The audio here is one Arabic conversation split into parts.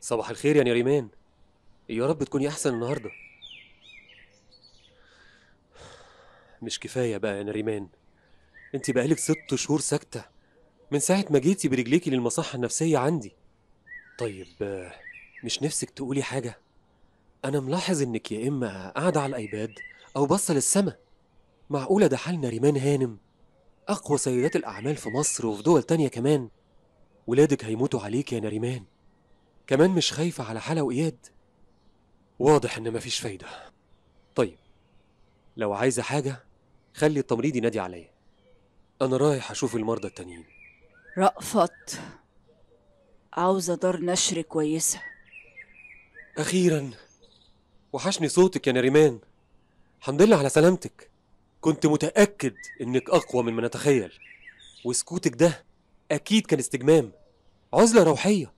صباح الخير يا نريمان. يا رب تكوني احسن النهارده. مش كفايه بقى يا نريمان؟ انت بقالك 6 شهور ساكته من ساعه ما جيتي برجليكي للمصحه النفسيه عندي. طيب مش نفسك تقولي حاجه؟ انا ملاحظ انك يا اما قاعده على الايباد او باصه للسما. معقوله ده حال نريمان هانم، اقوى سيدات الاعمال في مصر وفي دول تانية كمان؟ ولادك هيموتوا عليك يا نريمان. كمان مش خايفه على حلا واياد؟ واضح ان مفيش فايده. طيب لو عايزه حاجه خلي التمريض ينادي عليا، أنا رايح أشوف المرضى التانيين. رأفت، عاوزة دار نشر كويسة. أخيرا وحشني صوتك يا نريمان. الحمد لله على سلامتك. كنت متأكد إنك أقوى من ما نتخيل، وسكوتك ده أكيد كان استجمام، عزلة روحية،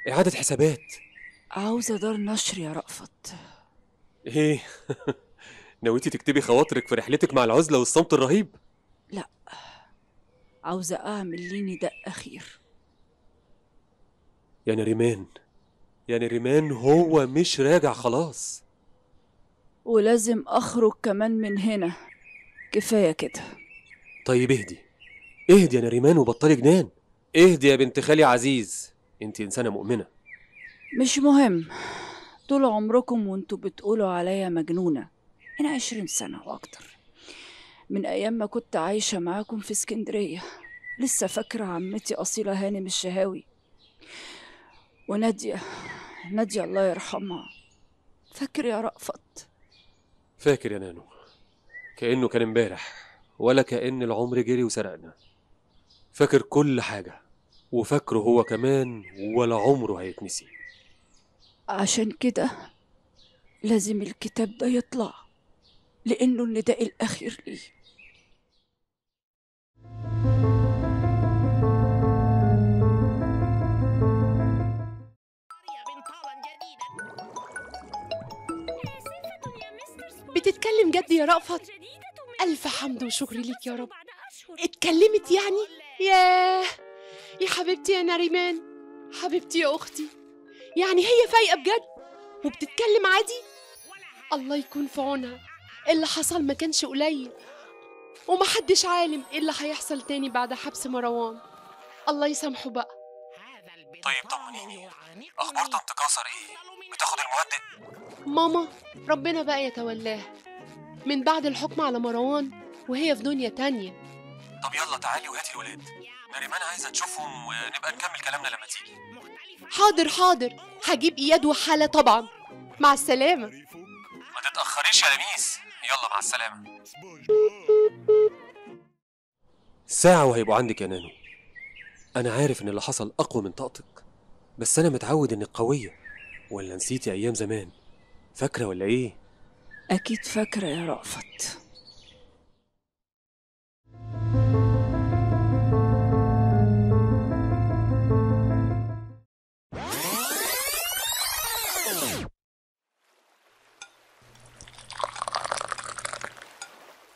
إعادة حسابات. عاوزة دار نشر يا رأفت. إيه؟ نويتي تكتبي خواطرك في رحلتك مع العزلة والصمت الرهيب؟ لا، عاوزة أعمل لي نداء أخير. يا نريمان، يا نريمان، هو مش راجع خلاص. ولازم أخرج كمان من هنا، كفاية كده. طيب اهدي، اهدي يا نريمان وبطلي جنان. اهدي يا بنت خالي عزيز، انت إنسانة مؤمنة. مش مهم، طول عمركم وانتوا بتقولوا عليا مجنونة، من 20 سنة وأكتر، من أيام ما كنت عايشة معاكم في اسكندرية. لسه فاكرة عمتي أصيلة هانم الشهاوي ونادية، نادية الله يرحمها. فاكر يا رأفت؟ فاكر يا نانو، كأنه كان امبارح، ولا كأن العمر جري وسرقنا. فاكر كل حاجة، وفاكره هو كمان، ولا عمره هيتنسي. عشان كده لازم الكتاب ده يطلع، لأنه النداء الأخير ليه. بتتكلم جد يا رأفت؟ ألف حمد وشكر ليك يا رب. اتكلمت يعني؟ ياه يا حبيبتي يا نريمان، حبيبتي يا أختي، يعني هي فايقة بجد وبتتكلم عادي؟ الله يكون في عونها، اللي حصل ما كانش قليل، ومحدش عالم ايه اللي هيحصل تاني بعد حبس مروان. الله يسامحه بقى. طيب طمنيني، أخبار طنط كوثر إيه؟ بتاخد المهدئ؟ ماما ربنا بقى يتولاها من بعد الحكم على مروان، وهي في دنيا تانية. طب يلا تعالي وهاتي الولاد، نريمان عايزة تشوفهم ونبقى نكمل كلامنا لما تيجي. حاضر حاضر، هجيب إياد وحالة طبعا. مع السلامة. ما تتأخريش يا لميس، يلا مع السلامة. ساعة وهيبقوا عندك يا نانو. أنا عارف إن اللي حصل أقوى من طاقتك، بس أنا متعود إنك قوية. ولا نسيتي أيام زمان؟ فاكرة ولا إيه؟ أكيد فاكرة يا رأفت.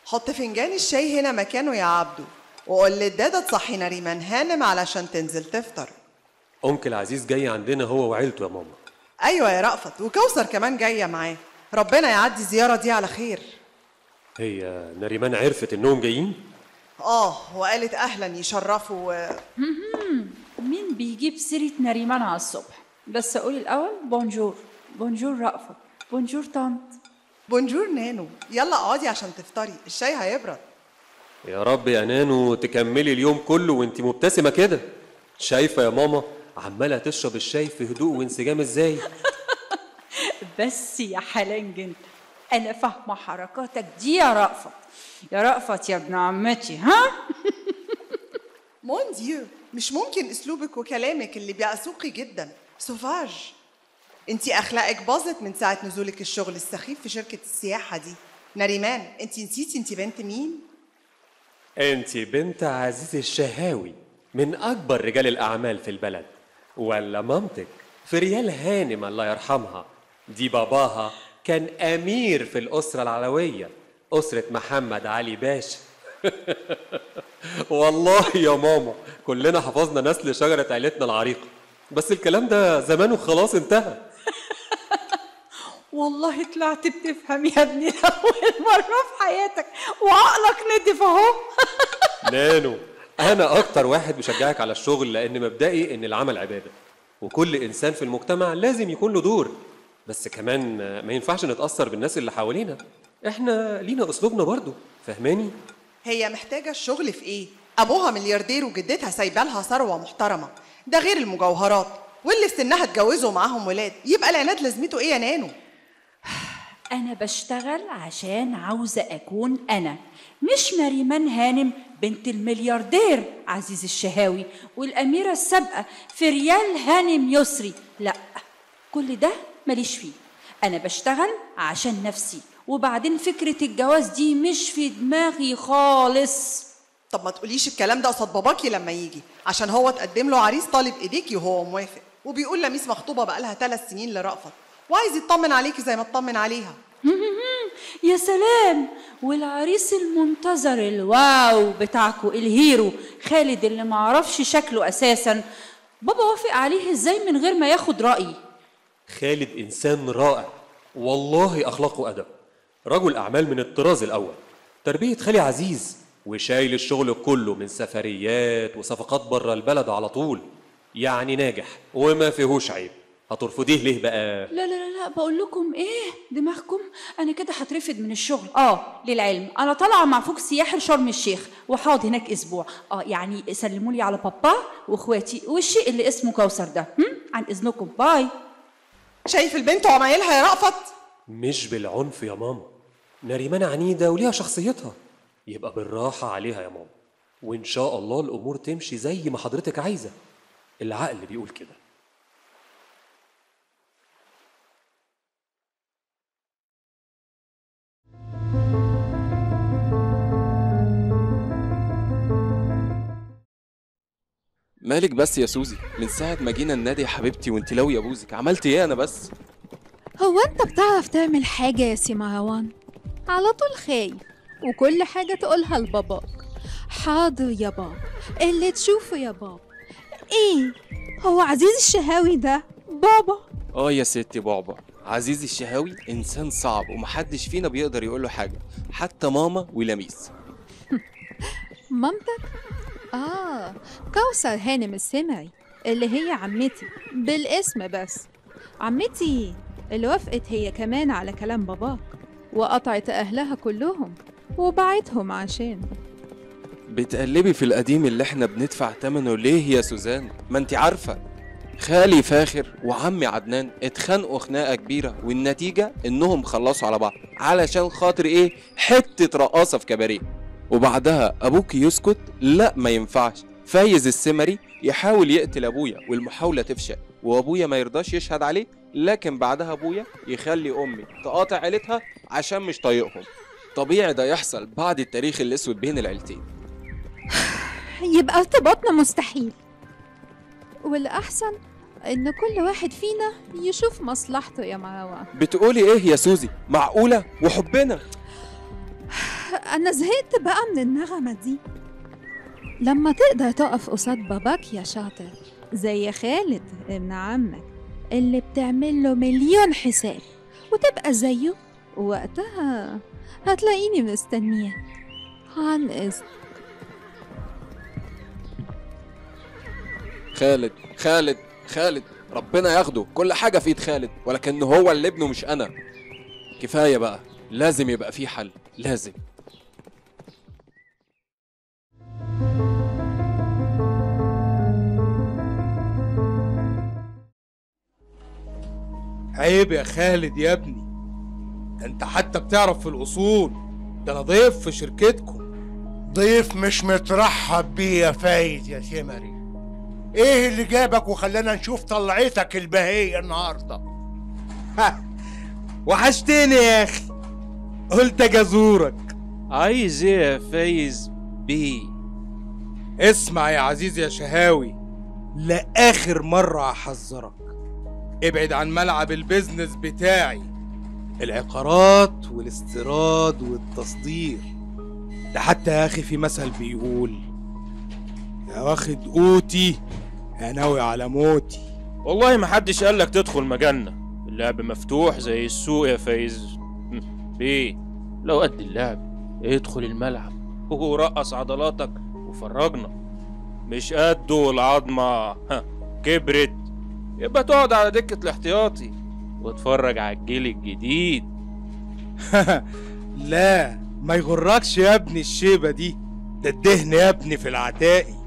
حط فنجان الشاي هنا مكانه يا عبدو، وقول للدادة تصحي نريمان هانم علشان تنزل تفطر. أنكل عزيز جاي عندنا هو وعيلته يا ماما. أيوة يا رأفت، وكوثر كمان جاية معاه. ربنا يعدي الزيارة دي على خير. هي نريمان عرفت إنهم جايين؟ وقالت أهلا يشرفوا مين بيجيب سيرة نريمان على الصبح؟ بس أقول الأول بونجور. بونجور رأفت، بونجور طنط. بونجور نانو، يلا اقعدي عشان تفطري، الشاي هيبرد. يا رب يا نانو تكملي اليوم كله وانتي مبتسمة كده. شايفة يا ماما عمالة تشرب الشاي في هدوء وانسجام ازاي؟ بس يا حلنج انت، أنا فاهمة حركاتك دي يا رأفت. يا رأفت يا ابن عمتي، ها؟ مون ديو، مش ممكن اسلوبك وكلامك اللي بيأسوقي جدا، سوفاج. انتي اخلاقك باظت من ساعة نزولك الشغل السخيف في شركة السياحة دي. نريمان، انتي نسيتي انتي بنت مين؟ انتي بنت عزيز الشهاوي من أكبر رجال الأعمال في البلد. ولا مامتك فريال هانم الله يرحمها، دي باباها كان أمير في الأسرة العلوية، أسرة محمد علي باشا. والله يا ماما كلنا حفظنا نسل شجرة عيلتنا العريقة. بس الكلام ده زمانه خلاص انتهى. والله طلعت بتفهم يا ابني لأول مرة في حياتك، وعقلك نضف اهو. نانو، أنا أكتر واحد بشجعك على الشغل، لأن مبدئي إن العمل عبادة، وكل إنسان في المجتمع لازم يكون له دور. بس كمان ما ينفعش نتأثر بالناس اللي حوالينا، إحنا لينا أسلوبنا برضو، فهماني؟ هي محتاجة الشغل في ايه؟ ابوها ملياردير وجدتها سايبه لها ثروة محترمة، ده غير المجوهرات، واللي في سنها اتجوزوا معاهم ولاد، يبقى العناد لازمته ايه يا نانو؟ أنا بشتغل عشان عاوزة أكون أنا، مش نريمان هانم بنت الملياردير عزيز الشهاوي والأميرة السابقة فريال هانم يسري. لأ، كل ده ماليش فيه. أنا بشتغل عشان نفسي، وبعدين فكرة الجواز دي مش في دماغي خالص. طب ما تقوليش الكلام ده قصاد باباكي لما يجي، عشان هو اتقدم له عريس طالب ايديكي وهو موافق، وبيقول لميس مخطوبة بقالها 3 سنين لرأفت، وعايز يطمن عليكي زي ما اطمن عليها. يا سلام، والعريس المنتظر الواو بتاعكو الهيرو خالد اللي معرفش شكله أساسا، بابا وافق عليه ازاي من غير ما ياخد رأيي؟ خالد إنسان رائع، والله أخلاقه وأدب، رجل أعمال من الطراز الأول، تربية خالي عزيز، وشايل الشغل كله من سفريات وصفقات بره البلد على طول، يعني ناجح وما فيهوش عيب. هترفضيه ليه بقى؟ لا لا لا لا، بقول لكم ايه دماغكم، انا كده هترفد من الشغل. للعلم انا طالعه مع فوق سياحي لشرم الشيخ، وهقعد هناك اسبوع. يعني سلموا لي على بابا واخواتي والشيء اللي اسمه كوثر ده. عن اذنكم، باي. شايف البنت وعمايلها يا رأفت؟ مش بالعنف يا ماما، نريمان عنيدة وليها شخصيتها، يبقى بالراحة عليها يا ماما، وإن شاء الله الأمور تمشي زي ما حضرتك عايزة، العقل بيقول كده. مالك بس يا سوزي؟ من ساعة ما جينا النادي يا حبيبتي وانت لو يا بوزك عملت ايه انا بس؟ هو انت بتعرف تعمل حاجة يا سي مروان؟ على طول خايف، وكل حاجة تقولها لباباك حاضر يا بابا، اللي تشوفه يا بابا. ايه هو عزيز الشهاوي ده بابا؟ يا ستي بابا، عزيز الشهاوي انسان صعب ومحدش فينا بيقدر يقوله حاجة، حتى ماما ولميس. مامتك؟ كوثر هانم السمعي اللي هي عمتي بالاسم بس، عمتي اللي وافقت هي كمان على كلام باباك، وقطعت أهلها كلهم وبعتهم عشان. بتقلبي في القديم اللي احنا بندفع تمنه ليه يا سوزان؟ ما انت عارفة خالي فاخر وعمي عدنان اتخانقوا خناقة كبيرة، والنتيجة انهم خلصوا على بعض علشان خاطر ايه؟ حتة رقاصة في كباريه. وبعدها ابوك يسكت، لا ما ينفعش، فايز السمري يحاول يقتل ابويا والمحاولة تفشل، وابويا ما يرضاش يشهد عليه، لكن بعدها ابويا يخلي امي تقاطع عيلتها عشان مش طايقهم. طبيعي ده يحصل بعد التاريخ الاسود بين العيلتين. يبقى ارتباطنا مستحيل، والأحسن إن كل واحد فينا يشوف مصلحته يا مروان. بتقولي ايه يا سوزي؟ معقولة؟ وحبنا؟ أنا زهقت بقى من النغمة دي. لما تقدر تقف قصاد باباك يا شاطر زي خالد ابن عمك اللي بتعمل له مليون حساب وتبقى زيه، وقتها هتلاقيني مستنية. عن إذن. خالد ربنا ياخده، كل حاجة في ايد خالد، ولكن هو اللي ابنه مش أنا. كفاية بقى، لازم يبقى في حل، لازم. عيب يا خالد يا ابني، ده انت حتى بتعرف في الأصول، ده أنا ضيف في شركتكم. ضيف مش مترحب بيه يا فايز يا سمري. ايه اللي جابك وخلانا نشوف طلعتك البهية النهارده؟ وحشتني يا اخي، قلت اجي ازورك. عايز ايه يا فايز بيه؟ اسمع يا عزيز يا شهاوي، لآخر مرة هحذرك، ابعد عن ملعب البيزنس بتاعي، العقارات والاستيراد والتصدير ده. حتى يا اخي في مثل بيقول: يا واخد قوتي يا ناوي على موتي. والله ما حدش قالك تدخل مجالنا، اللعب مفتوح زي السوق يا فايز. ايه لو قد اللعب ادخل الملعب ورقص عضلاتك وفرجنا. مش قده والعظمة كبرت يبقى تقعد على دكة الاحتياطي واتفرج على الجيل الجديد. لا ما يغركش يا ابني الشيبة دي، ده الدهن يا ابني في العتاقي،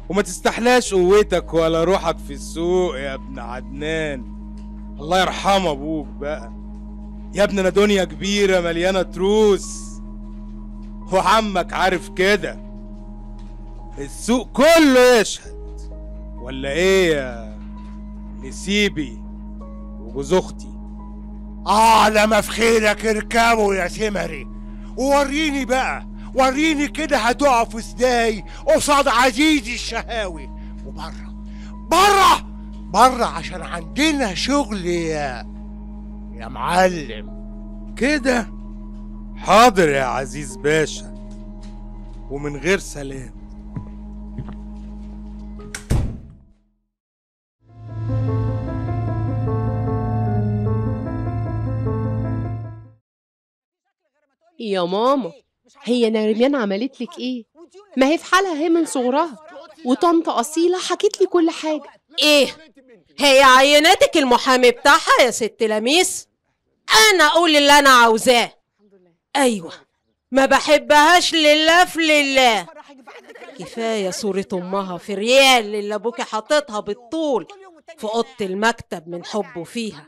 وما تستحلاش قوتك ولا روحك في السوق يا ابن عدنان. الله يرحم ابوك بقى يا ابني، انا دنيا كبيرة مليانة تروس وعمك عارف كده، السوق كله يشهد. ولا ايه يا نسيبي وجوز اختي؟ لما في خيرك اركبوا يا سمري، ووريني بقى، وريني كده هتقف ازاي قصاد عزيزي الشهاوي. وبره بره بره عشان عندنا شغل يا معلم. كده حاضر يا عزيز باشا، ومن غير سلام. يا ماما، هي نريمان عملت لك ايه؟ ما هي في حالها هي من صغرها، وطنط أصيلة حكت لي كل حاجة. ايه هي عيناتك المحامي بتاعها يا ست لميس؟ انا اقول اللي انا عاوزاه. ايوه ما بحبهاش لله في لله. كفايه صوره امها في ريال اللي ابوكي حاططها بالطول في اوضه المكتب من حبه فيها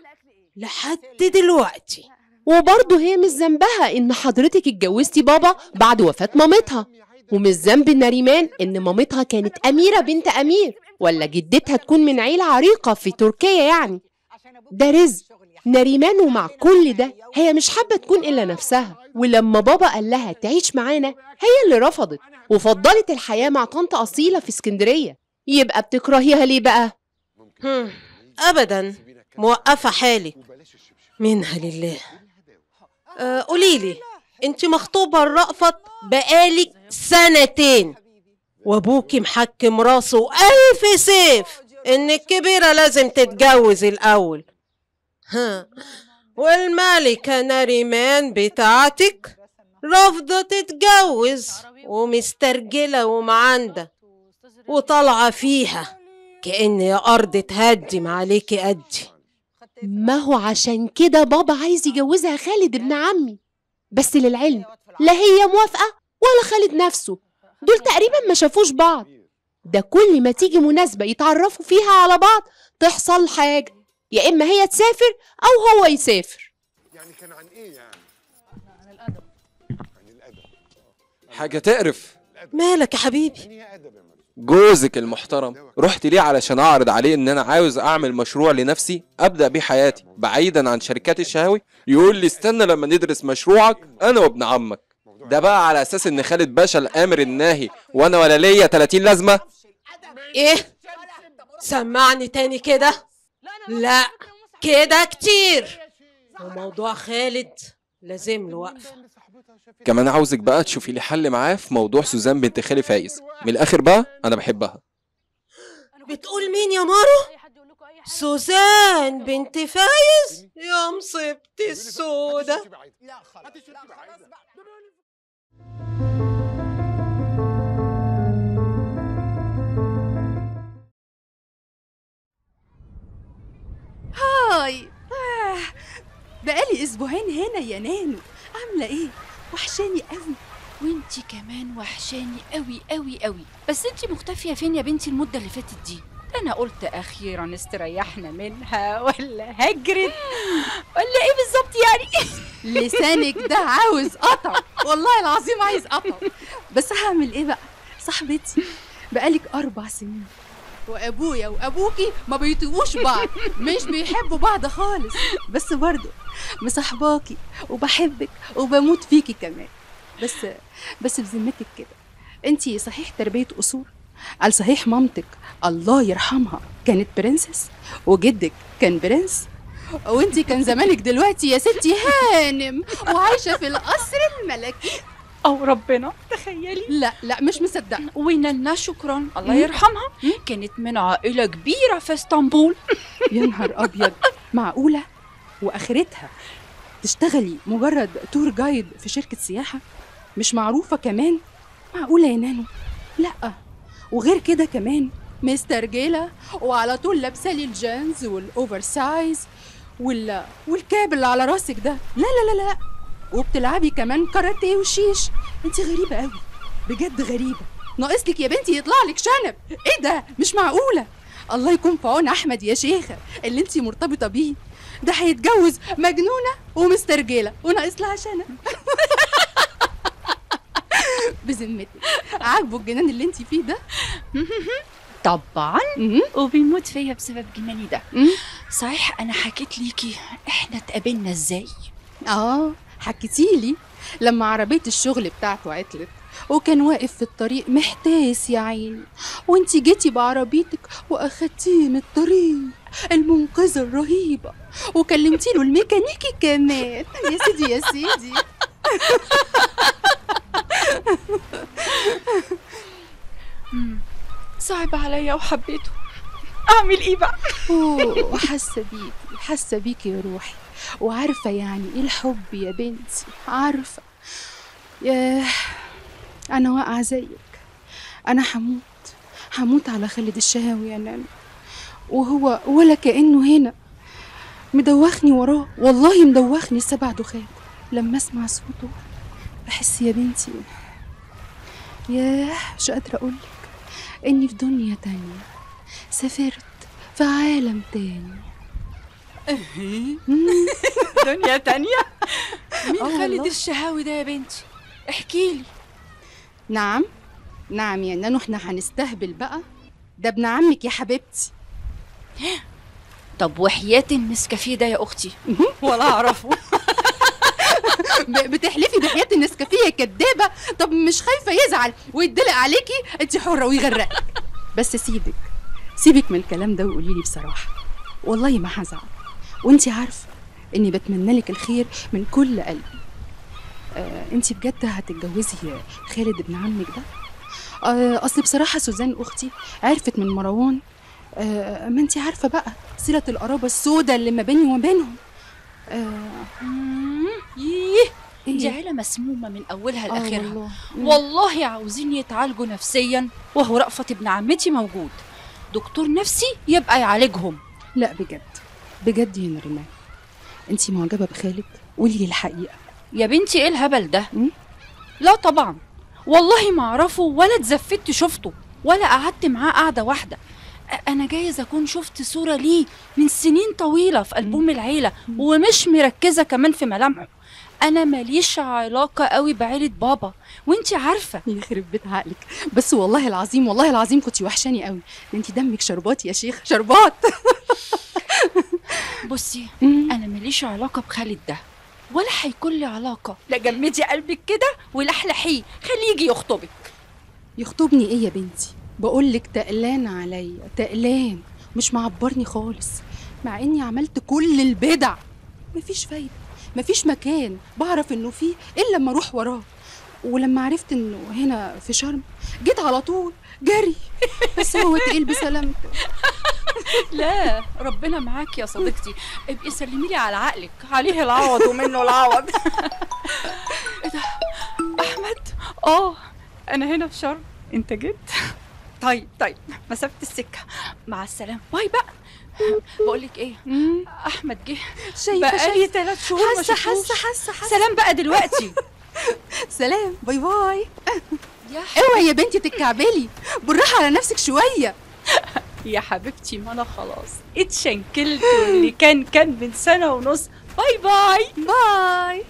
لحد دلوقتي. وبرضه هي مش ذنبها ان حضرتك اتجوزتي بابا بعد وفاة مامتها، ومش ذنب نريمان ان مامتها كانت اميرة بنت امير، ولا جدتها تكون من عيلة عريقة في تركيا يعني. ده رزق نريمان، ومع كل ده هي مش حابة تكون الا نفسها. ولما بابا قال لها تعيش معانا هي اللي رفضت وفضلت الحياة مع طنط أصيلة في اسكندرية. يبقى بتكرهيها ليه بقى؟ ابدا، موقفة حالي منها لله. قوليلي انت مخطوبة لرأفت بقالك 2 سنين، وابوكي محكم راسه 1000 سيف ان الكبيرة لازم تتجوز الاول. والملكة نريمان بتاعتك رافضة تتجوز ومسترجلة ومعندة وطالعة فيها كأن يا أرض تهدم عليكي قدي. ما هو عشان كده بابا عايز يجوزها خالد ابن عمي، بس للعلم لا هي موافقة ولا خالد نفسه، دول تقريبا ما شافوش بعض. ده كل ما تيجي مناسبة يتعرفوا فيها على بعض تحصل حاجة، يا إما هي تسافر أو هو يسافر. يعني كان عن إيه يعني؟ عن الأدب. حاجة تقرف. مالك يا حبيبي؟ جوزك المحترم رحت ليه علشان اعرض عليه ان انا عاوز اعمل مشروع لنفسي ابدا بيه حياتي بعيدا عن شركات الشهاوي، يقول لي استنى لما ندرس مشروعك انا وابن عمك. ده بقى على اساس ان خالد باشا الامر الناهي وانا ولا ليا 30 لازمه. ايه سمعني تاني كده؟ لا كده كتير، وموضوع خالد لازم له وقفه. كمان عاوزك بقى تشوفي لي حل معاه في موضوع سوزان بنت خالي فايز. من الاخر بقى انا بحبها. بتقول مين يا مارو؟ سوزان بنت فايز؟ يا مصيبتي السودة. هاي بقالي اسبوعين هنا يا نانو، عامله ايه؟ وحشاني قوي. وانتي كمان وحشاني قوي قوي قوي. بس انتي مختفيه فين يا بنتي المده اللي فاتت دي؟ انا قلت اخيرا استريحنا منها ولا هجرت ولا ايه بالظبط يعني؟ لسانك ده عاوز قطع، والله العظيم عايز قطع. بس هعمل ايه بقى؟ صاحبتي بقالك 4 سنين، وابويا وابوكي ما بيطيقوش بعض، مش بيحبوا بعض خالص، بس برضه مصاحباكي وبحبك وبموت فيكي كمان. بس بذمتك كده، انتي صحيح تربية اصول؟ على صحيح مامتك الله يرحمها كانت برنسس، وجدك كان برنس، وانتي كان زمانك دلوقتي يا ستي هانم وعايشة في القصر الملكي. او ربنا، تخيلي. لا لا مش مصدقه. ونانا شكرا الله يرحمها كانت من عائله كبيره في اسطنبول. يا نهار ابيض، معقوله؟ واخرتها تشتغلي مجرد تور جايد في شركه سياحه مش معروفه كمان؟ معقوله يا نانو؟ لا، وغير كده كمان مسترجله وعلى طول لابسه لي الجينز والاوفر سايز والكاب اللي على راسك ده. لا لا لا لا، وبتلعبي كمان كاراتيه وشيش. انت غريبه قوي، بجد غريبه. ناقص لك يا بنتي يطلع لك شنب. ايه ده؟ مش معقوله. الله يكون في عون احمد يا شيخه اللي انت مرتبطه بيه ده، هيتجوز مجنونه ومسترجله وناقص لها شنب. بذمتك عاجبه الجنان اللي انت فيه ده؟ طبعا، وبيموت فيا بسبب جمالي ده. صحيح انا حكيت ليكي احنا اتقابلنا ازاي؟ حكيتيلي لما عربيه الشغل بتاعته عطلت وكان واقف في الطريق محتاس يا عيني، وانتي جيتي بعربيتك واخدتيه من الطريق المنقذه الرهيبه وكلمتي له الميكانيكي كمان. يا سيدي يا سيدي. صعب عليا وحبيته، اعمل ايه بقى؟ حاسه بيكي يا روحي، وعارفه يعني ايه الحب يا بنتي، عارفه. ياه انا واقعه زيك. انا هموت على خالد الشهاوي يا نانا، وهو ولا كأنه هنا. مدوخني وراه، والله مدوخني السبع دخات. لما اسمع صوته بحس يا بنتي، ياه مش قادره اقولك اني في دنيا تانية، سافرت في عالم تاني. دنيا تانية؟ مين خالد الشهاوي ده يا بنتي؟ احكيلي. نعم يا نانو، احنا هنستهبل بقى؟ ده ابن عمك يا حبيبتي. طب وحياة النسكافيه ده يا اختي؟ ولا اعرفه. بتحلفي بحياة النسكافيه يا كدابه؟ طب مش خايفه يزعل ويدلق عليكي؟ انت حره ويغرقك. بس سيبك من الكلام ده وقولي لي بصراحه، والله ما هزعل، وانت عارفه اني بتمنى لك الخير من كل قلبي. انت بجد هتتجوزي خالد ابن عمك ده؟ اصل بصراحه سوزان اختي عرفت من مروان، ما انت عارفه بقى صله القرابه السوداء اللي ما بيني وما بينهم. دي عيله مسمومه من اولها لاخرها. والله عاوزين يتعالجوا نفسيا، وهو رأفت ابن عمتي موجود، دكتور نفسي يبقى يعالجهم. لا بجد يا نريمان، انت معجبه بخالد؟ قولي لي الحقيقه يا بنتي. ايه الهبل ده؟ لا طبعا، والله ما اعرفه ولا اتزفت شفته ولا قعدت معاه قعده واحده. انا جايز اكون شفت صوره ليه من سنين طويله في ألبوم العيله ومش مركزه كمان في ملامحه. انا ماليش علاقه قوي بعيله بابا وانتي عارفه. يخرب بيت عقلك. بس والله العظيم كنتي وحشاني قوي. انتي دمك شربات يا شيخ، شربات. بصي انا ماليش علاقه بخالد ده، ولا هيكون لي علاقه. لا جمدي قلبك كده ولحلحيه، خليه يجي يخطبك. يخطبني ايه يا بنتي؟ بقولك تقلان عليا، تقلان، مش معبرني خالص، مع اني عملت كل البدع. مفيش فايده، مفيش مكان بعرف انه فيه الا لما اروح وراه. ولما عرفت انه هنا في شرم جيت على طول جري. بس هو تقيل بسلامته. لا ربنا معاك يا صديقتي، ابقي سلمي لي على عقلك، عليه العوض ومنه العوض. ايه ده احمد؟ انا هنا في شرم، انت جيت؟ طيب مسافه السكه، مع السلامه، باي بقى. بقولك ايه، احمد جه بقالي 3 شهور ما شفتوش. حاسه سلام بقى دلوقتي. سلام، باي باي. اوعي يا بنتي تتكعبلي، بالراحه على نفسك شويه. يا حبيبتي ما انا خلاص اتشنكلت، واللي كان من سنه ونص. باي باي باي.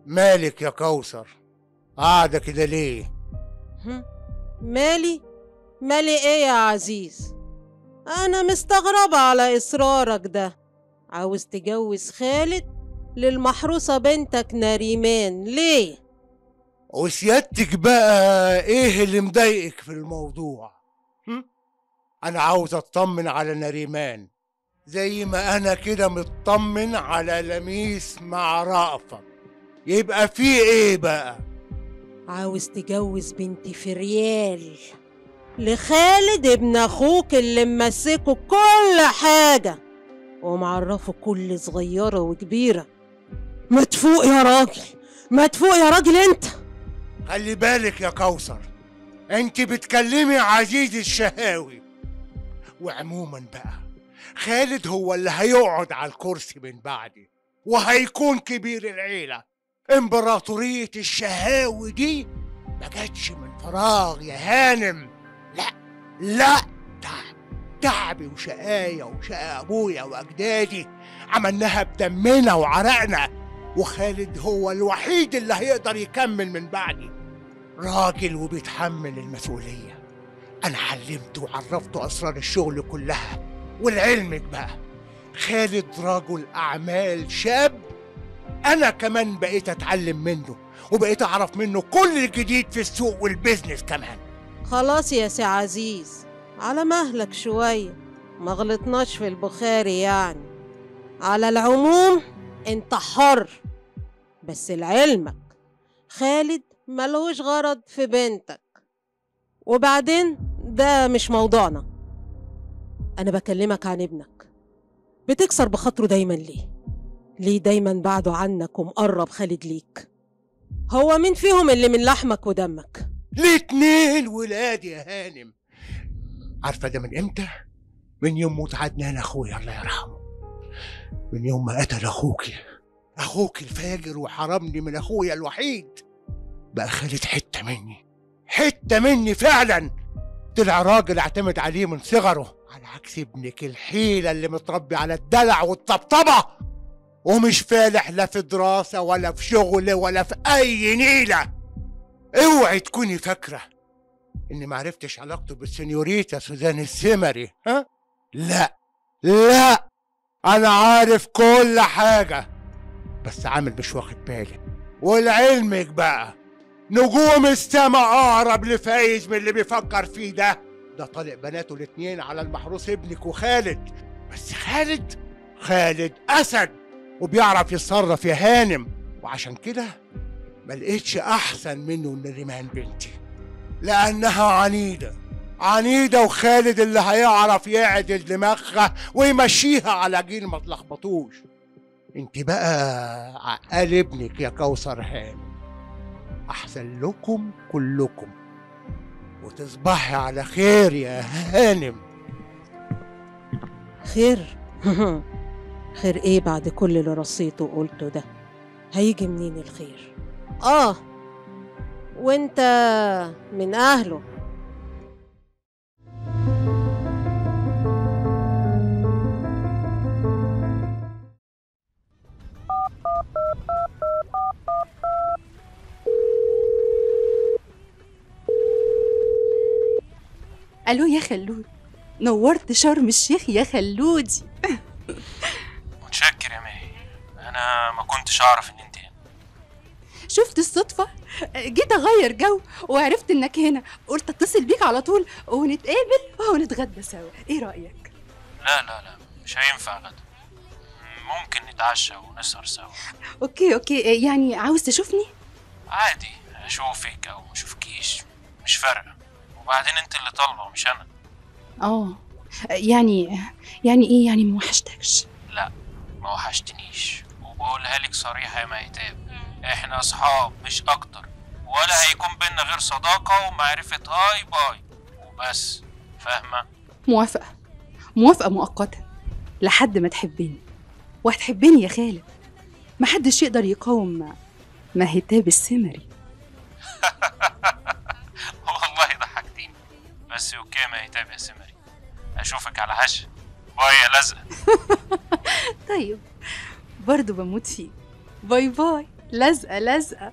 مالك يا كوثر؟ قاعدة كده ليه؟ مالي ايه يا عزيز؟ انا مستغربة على اصرارك ده. عاوز تجوز خالد للمحروسة بنتك نريمان. ليه؟ وسيادتك بقى ايه اللي مضايقك في الموضوع؟ انا عاوز اطمن على نريمان زي ما انا كده مطمن على لميس مع رأفت. يبقى في ايه بقى؟ عاوز تجوز بنتي في ريال لخالد ابن اخوك اللي ممسكه كل حاجة ومعرفه كل صغيرة وكبيرة. ما تفوق يا راجل، ما تفوق يا راجل انت. خلي بالك يا كوثر، انت بتكلمي عزيز الشهاوي. وعموما بقى خالد هو اللي هيقعد على الكرسي من بعدي وهيكون كبير العيلة. امبراطورية الشهاوي دي ما جاتش من فراغ يا هانم. لا تعبي وشقايا وشقى ابويا واجدادي عملناها بدمنا وعرقنا، وخالد هو الوحيد اللي هيقدر يكمل من بعدي. راجل وبيتحمل المسؤولية. أنا علمته وعرفته أسرار الشغل كلها. ولعلمك بقى خالد رجل أعمال شاب، أنا كمان بقيت أتعلم منه وبقيت أعرف منه كل الجديد في السوق والبيزنس كمان. خلاص يا سي عزيز، على مهلك شوية، ما غلطناش في البخاري يعني. على العموم انت حر، بس لعلمك خالد ملوش غرض في بنتك. وبعدين ده مش موضوعنا، انا بكلمك عن ابنك. بتكسر بخاطره دايما ليه دايما بعده عنك ومقرب خالد ليك؟ هو مين فيهم اللي من لحمك ودمك؟ الاتنين ولاد يا هانم. عارفة ده من امتى؟ من يوم موت عدنان اخويا الله يرحمه. من يوم ما قتل اخوك الفاجر وحرمني من اخويا الوحيد. بقى خالد حتة مني فعلا. طلع راجل اعتمد عليه من صغره، على عكس ابنك الحيلة اللي متربي على الدلع والطبطبة ومش فالح لا في دراسة ولا في شغل ولا في أي نيلة. اوعي تكوني فاكرة إني معرفتش علاقته بالسنيوريتا سوزان السمري. ها؟ لا أنا عارف كل حاجة، بس عامل مش واخد بالي. ولعلمك بقى نجوم السما أقرب لفايز من اللي بيفكر فيه ده طالق بناته الاتنين على المحروس ابنك وخالد. بس خالد أسد وبيعرف يتصرف يا هانم، وعشان كده ما لقيتش أحسن منه نريمان بنتي، لأنها عنيدة وخالد اللي هيعرف يعدل دماغها ويمشيها على جيل ما تلخبطوش. انت بقى عقال ابنك يا كوثر هانم، أحسن لكم كلكم، وتصبحي على خير يا هانم. خير؟ خير ايه بعد كل اللي رصيته وقلته ده؟ هيجي منين الخير؟ وانت من اهله. الو يا خلود، نورت شرم الشيخ يا خلودي. متشكر يا ماهي، انا ما كنتش اعرف ان انت هنا. شفت الصدفة، جيت اغير جو وعرفت انك هنا، قلت اتصل بيك على طول ونتقابل ونتغدى سوا. ايه رأيك؟ لا مش هينفع غدا، ممكن نتعشى ونسهر سوا. اوكي يعني عاوز تشوفني؟ عادي، اشوفك او ما اشوفكيش مش فارقه، وبعدين انت اللي طالبه مش انا. يعني ايه يعني ما وحشتكش؟ لا ما وحشتنيش، وبقولها لك صريحه يا مهتاب، احنا اصحاب مش اكتر، ولا هيكون بينا غير صداقه ومعرفه هاي باي وبس، فاهمه؟ موافقه مؤقتا لحد ما تحبني، وهتحبني يا خالد. محدش يقدر يقاوم مهتاب السمري. والله ضحكتيني، بس اوكي مهتاب يا سمري، اشوفك على هش. باي يا لزقه. طيب برضو بموت فيك. باي باي لزقه.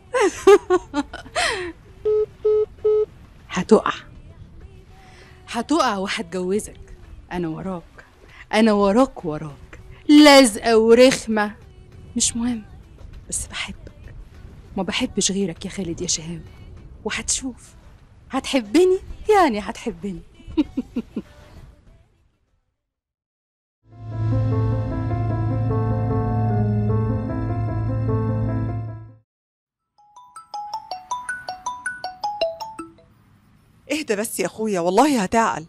هتقع وهتجوزك. انا وراك لزقه ورخمه، مش مهم، بس بحبك، ما بحبش غيرك يا خالد يا شهاوي، وهتشوف هتحبني، يعني هتحبني. اهدى بس يا اخويا، والله هتعقل.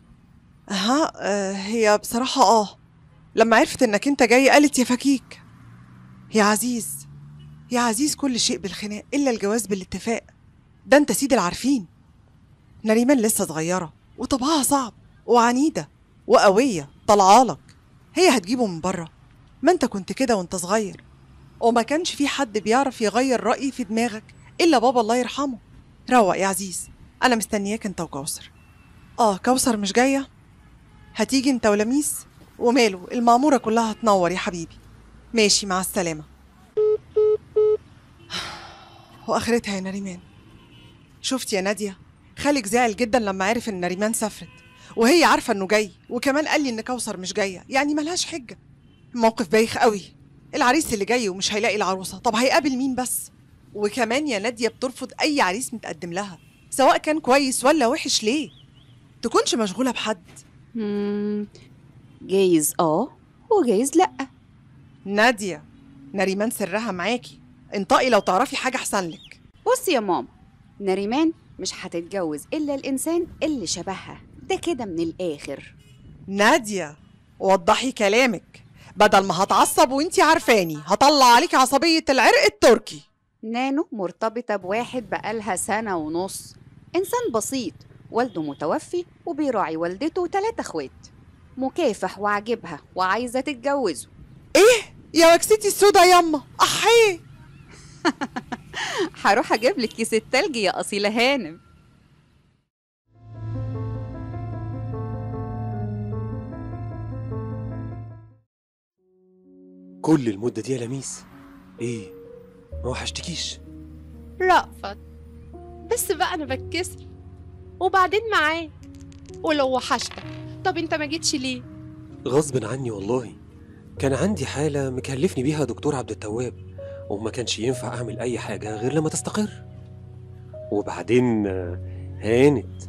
هي بصراحة لما عرفت انك انت جاي قالت يا فكيك. يا عزيز يا عزيز، كل شيء بالخناق الا الجواز بالاتفاق. ده انت سيد العارفين. نريمان لسه صغيرة وطبعها صعب وعنيدة وقوية طلعالك. هي هتجيبه من بره، ما انت كنت كده وانت صغير، وما كانش في حد بيعرف يغير رأي في دماغك الا بابا الله يرحمه. روق يا عزيز، انا مستنياك انت وكوثر. كوثر مش جاية؟ هتيجي انت ولميس؟ وماله، المعمورة كلها هتنور يا حبيبي. ماشي، مع السلامة. واخرتها يا نريمان. شفت يا نادية، خالك زعل جدا لما عرف ان نريمان سافرت، وهي عارفة انه جاي، وكمان قال لي ان كوثر مش جاية، يعني ملهاش حجة. موقف بايخ قوي. العريس اللي جاي ومش هيلاقي العروسة، طب هيقابل مين بس؟ وكمان يا نادية بترفض اي عريس متقدم لها، سواء كان كويس ولا وحش. ليه تكونش مشغولة بحد؟ جايز وجايز لأ. نادية، نريمان سرها معاكي، انطقي لو تعرفي حاجة احسن لك. بصي يا ماما، نريمان مش هتتجوز إلا الإنسان اللي شبهها، ده كده من الآخر. نادية، وضحي كلامك، بدل ما هتعصب وانتي عارفاني هطلع عليك عصبية العرق التركي. نانو مرتبطة بواحد بقالها 1.5 سنة، إنسان بسيط، والده متوفي وبيراعي والدته و3 اخوات، مكافح وعاجبها وعايزة تتجوزه. ايه يا وكستي السودا ياما، احيه. هروح اجيب لك كيس التلج يا اصيلة هانم. كل المدة دي يا لميس ايه؟ ما وحشتكيش؟ رأفت، بس بقى انا بتكسر، وبعدين معاك. ولو وحشتك، طب انت ما جيتش ليه؟ غصب عني والله، كان عندي حالة مكلفني بيها دكتور عبد التواب، وما كانش ينفع اعمل اي حاجة غير لما تستقر. وبعدين هانت،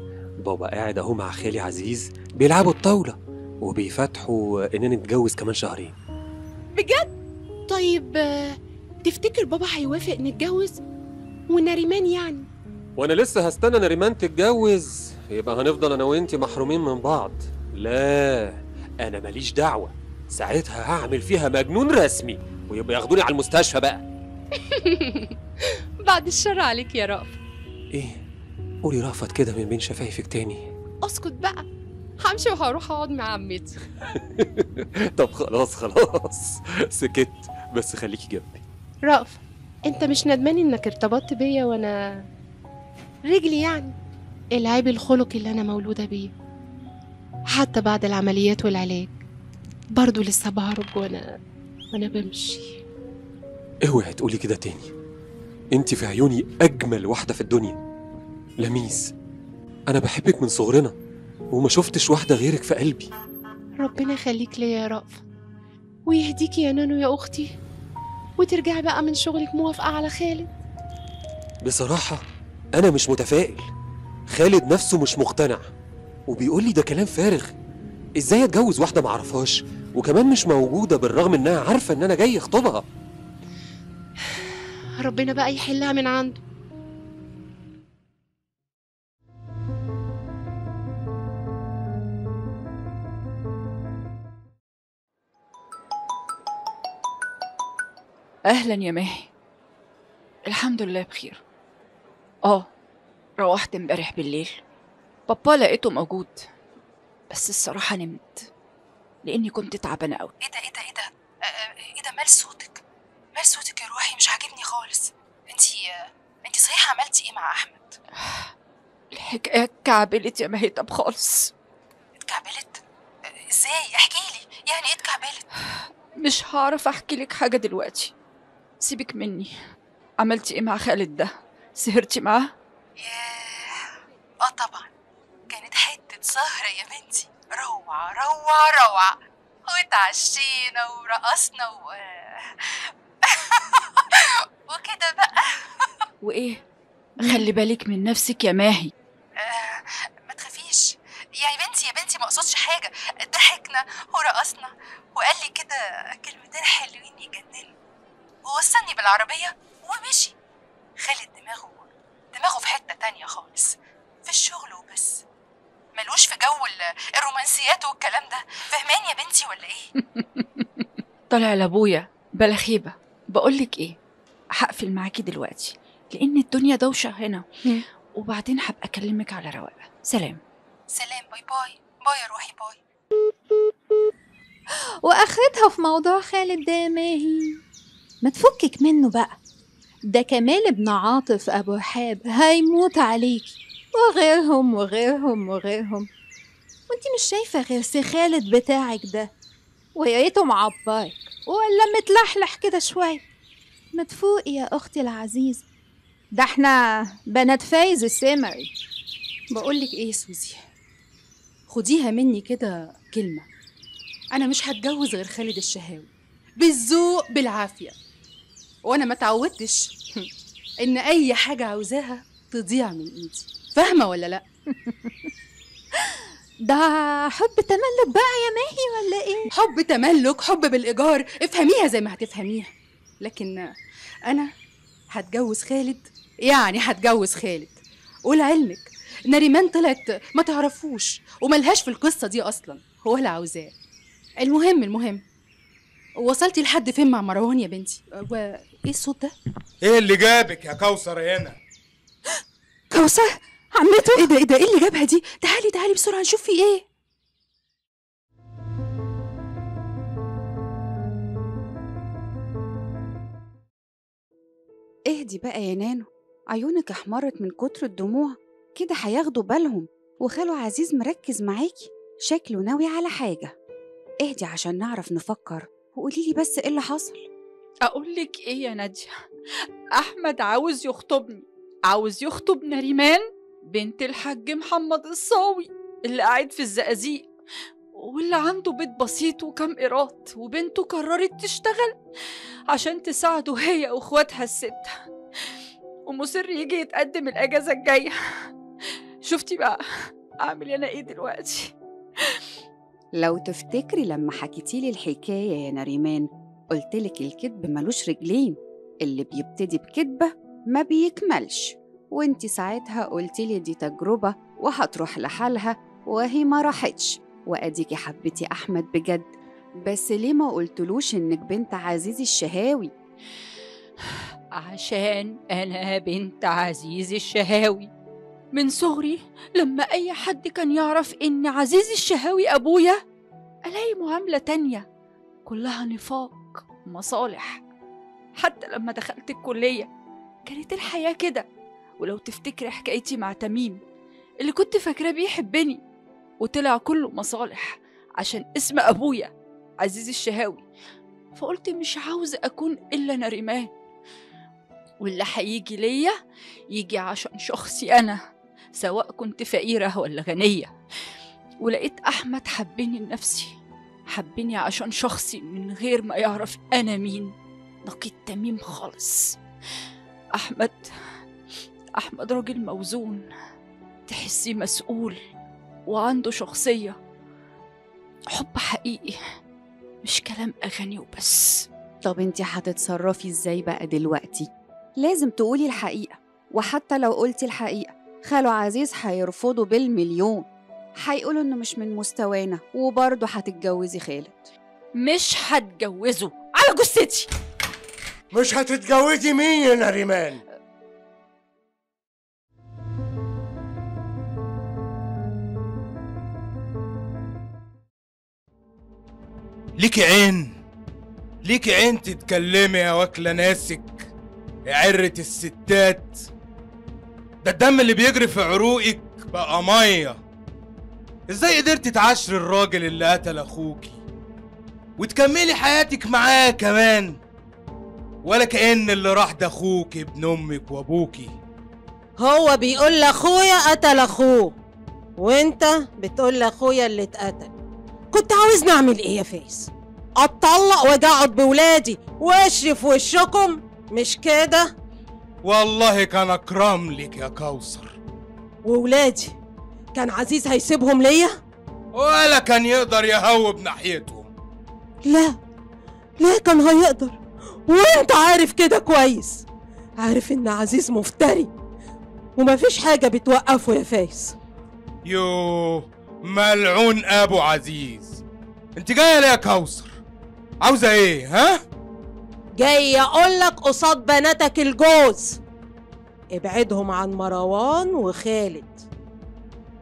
بابا قاعد اهو مع خالي عزيز بيلعبوا الطاولة وبيفتحوا اننا نتجوز كمان 2 شهر. بجد؟ طيب تفتكر بابا هيوافق نتجوز؟ ونريمان يعني؟ وانا لسه هستنى نريمان تتجوز يبقى هنفضل انا وانتي محرومين من بعض؟ لا، انا ماليش دعوة، ساعتها هعمل فيها مجنون رسمي ويبقى ياخدوني على المستشفى بقى. بعد الشر عليك يا رأفت. ايه؟ قولي رأفت كده من بين شفايفك تاني. اسكت بقى، همشي وهروح اقعد مع عمتي. طب خلاص سكت، بس خليكي جنبي. رأفت، انت مش ندمان انك ارتبطت بيا وانا رجلي يعني العيب الخلقي اللي انا مولودة بيه؟ حتى بعد العمليات والعلاج برضو لسه بعرج وانا بمشي. اوعي تقولي كده تاني، انت في عيوني اجمل واحدة في الدنيا. لميس، انا بحبك من صغرنا وما شفتش واحدة غيرك في قلبي. ربنا يخليك ليا يا رأفت، ويهديكي يا نانو يا اختي، وترجعي بقى من شغلك موافقة على خالد. بصراحة انا مش متفائل، خالد نفسه مش مقتنع وبيقول لي ده كلام فارغ. ازاي اتجوز واحدة معرفهاش وكمان مش موجودة، بالرغم انها عارفة ان انا جاي اخطبها؟ ربنا بقى يحلها من عنده. أهلا يا ماهي، الحمد لله بخير. روحت امبارح بالليل، بابا لقيته موجود، بس الصراحة نمت لأني كنت تعبانة أوي. ايه ده مال صوتك يا روحي، مش عاجبني خالص. انتي صحيح عملتي ايه مع احمد؟ الحكاية اتكعبلت يا ماهي، طب خالص. اتكعبلت؟ ازاي؟ احكيلي، يعني ايه اتكعبلت؟ مش هعرف احكي لك حاجة دلوقتي، سيبك مني. عملتي ايه مع خالد ده؟ سهرتي معاه؟ ياه، طبعا كانت حتة سهرة يا بنتي، روعة، واتعشينا ورقصنا وكده بقى. وايه؟ خلي بالك من نفسك يا ماهي. ما تخافيش يا بنتي ما اقصدش حاجه. ضحكنا ورقصنا وقال لي كده كلمتين حلوين يجننوا ووصلني بالعربيه ومشي. خالد دماغه في حته تانية خالص، في الشغل وبس، ملوش في جو الرومانسيات والكلام ده. فهماني يا بنتي ولا ايه؟ طلع لابويا بلا خيبه. بقولك ايه، هقفل معاكي دلوقتي لان الدنيا دوشه هنا، وبعدين هبقى اكلمك على رواقه. سلام. سلام. باي باي. باي يا روحي. باي. واخرتها في موضوع خالد ده يا ماهي، ما تفكك منه بقى. ده كمال ابن عاطف ابو رحاب هيموت عليكي، وغيرهم وغيرهم وغيرهم. وانتي مش شايفه غير سي خالد بتاعك ده، ويا ريته معبرك ولا متلحلح كده شويه. ما تفوقي يا اختي العزيزه، ده احنا بنات فايز السمري. بقولك ايه يا سوزي، خديها مني كده كلمة، أنا مش هتجوز غير خالد الشهاوي بالذوق بالعافية. وأنا ما تعودتش إن أي حاجة عاوزاها تضيع من إيدي، فاهمة ولا لأ؟ ده حب تملك بقى يا ماهي ولا إيه؟ حب تملك، حب بالإيجار، افهميها زي ما هتفهميها. لكن أنا هتجوز خالد، يعني هتجوز خالد. ولعلمك نريمان طلعت ما تعرفوش وملهاش في القصة دي أصلا، هو اللي عاوزاه. المهم وصلتي لحد فين مع مروان يا بنتي؟ وإيه الصوت ده؟ ايه اللي جابك يا كوثر هنا؟ كوثر عمته؟ ايه ده ايه اللي جابها دي؟ تعالي بسرعة نشوف في ايه. اهدي بقى يا نانو، عيونك احمرت من كتر الدموع، كده هياخدوا بالهم، وخاله عزيز مركز معاكي، شكله ناوي على حاجة. اهدي عشان نعرف نفكر، وقوليلي بس ايه اللي حصل. اقولك ايه يا نادية، احمد عاوز يخطبني، عاوز يخطب نريمان بنت الحاج محمد الصاوي اللي قاعد في الزقازيق، واللي عنده بيت بسيط وكم قيراط، وبنته قررت تشتغل عشان تساعده هي واخواتها الستة، ومصر يجي يتقدم الاجازة الجاية. شفتي بقى اعمل انا ايه دلوقتي؟ لو تفتكري لما حكيتيلي الحكاية يا نريمان، قلتلك الكذب ملوش رجلين، اللي بيبتدي بكذبة ما بيكملش، وانتي ساعتها قلتيلي دي تجربة وهتروح لحالها، وهي ما راحتش، واديكي حبيتي احمد بجد. بس ليه ما قلتلوش انك بنت عزيز الشهاوي؟ عشان انا بنت عزيز الشهاوي من صغري. لما اي حد كان يعرف ان عزيز الشهاوي ابويا، الاقي معاملة تانية كلها نفاق ومصالح. حتى لما دخلت الكلية كانت الحياة كده. ولو تفتكري حكايتي مع تميم اللي كنت فاكراه بيحبني، وطلع كله مصالح عشان اسم ابويا عزيز الشهاوي، فقلت مش عاوزة اكون الا نريمان، واللي هيجي ليا يجي عشان شخصي انا، سواء كنت فقيرة ولا غنية. ولقيت احمد حبني لنفسي، حبني عشان شخصي من غير ما يعرف انا مين، نقيت تميم خالص. احمد راجل موزون، تحسيه مسؤول وعنده شخصية، حب حقيقي مش كلام اغاني وبس. طب انتي هتتصرفي ازاي بقى دلوقتي؟ لازم تقولي الحقيقة، وحتى لو قلتي الحقيقة خاله عزيز هيرفضوا بالمليون، هيقولوا انه مش من مستوانا، وبرضه هتتجوزي خالد. مش هتجوزه على جثتي. مش هتتجوزي مين يا نريمان؟ ليكي عين تتكلمي يا واكلة ناسك يا عرة الستات. ده الدم اللي بيجري في عروقك بقى مية. ازاي قدرتي تعاشري الراجل اللي قتل اخوكي وتكملي حياتك معاه كمان، ولا كأن اللي راح ده اخوكي ابن امك وابوكي؟ هو بيقول لاخويا قتل اخوه، وانت بتقول لاخويا اللي اتقتل. كنت عاوزني اعمل ايه يا فايز؟ اتطلق واجي اقعد بولادي واشرف وشكم؟ مش كده؟ والله كان اكرم لك يا كوثر. وولادي كان عزيز هيسيبهم ليا؟ ولا كان يقدر يهوب ناحيتهم. لا كان هيقدر، وانت عارف كده كويس. عارف ان عزيز مفتري ومفيش حاجة بتوقفه يا فايز. يو ملعون ابو عزيز. انت جايه ليه يا كوثر؟ عاوزه ايه ها؟ جاي اقولك قصاد بناتك الجوز ابعدهم عن مروان وخالد.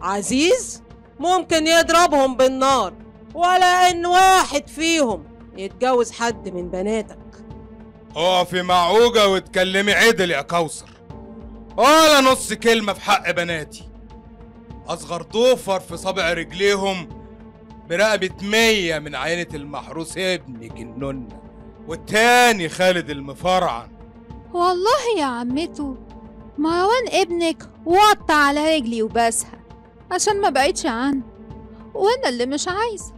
عزيز ممكن يضربهم بالنار، ولا ان واحد فيهم يتجوز حد من بناتك. اقفي معوجه واتكلمي عدل يا كوثر، ولا نص كلمه في حق بناتي. اصغر ضفر في صابع رجليهم برقبة 100 من عينة المحروس ابنك النونة، والتاني خالد المفرعن. والله يا عمته مروان ابنك وطى على رجلي وبسها عشان ما بعيدش عنه، وانا اللي مش عايزه.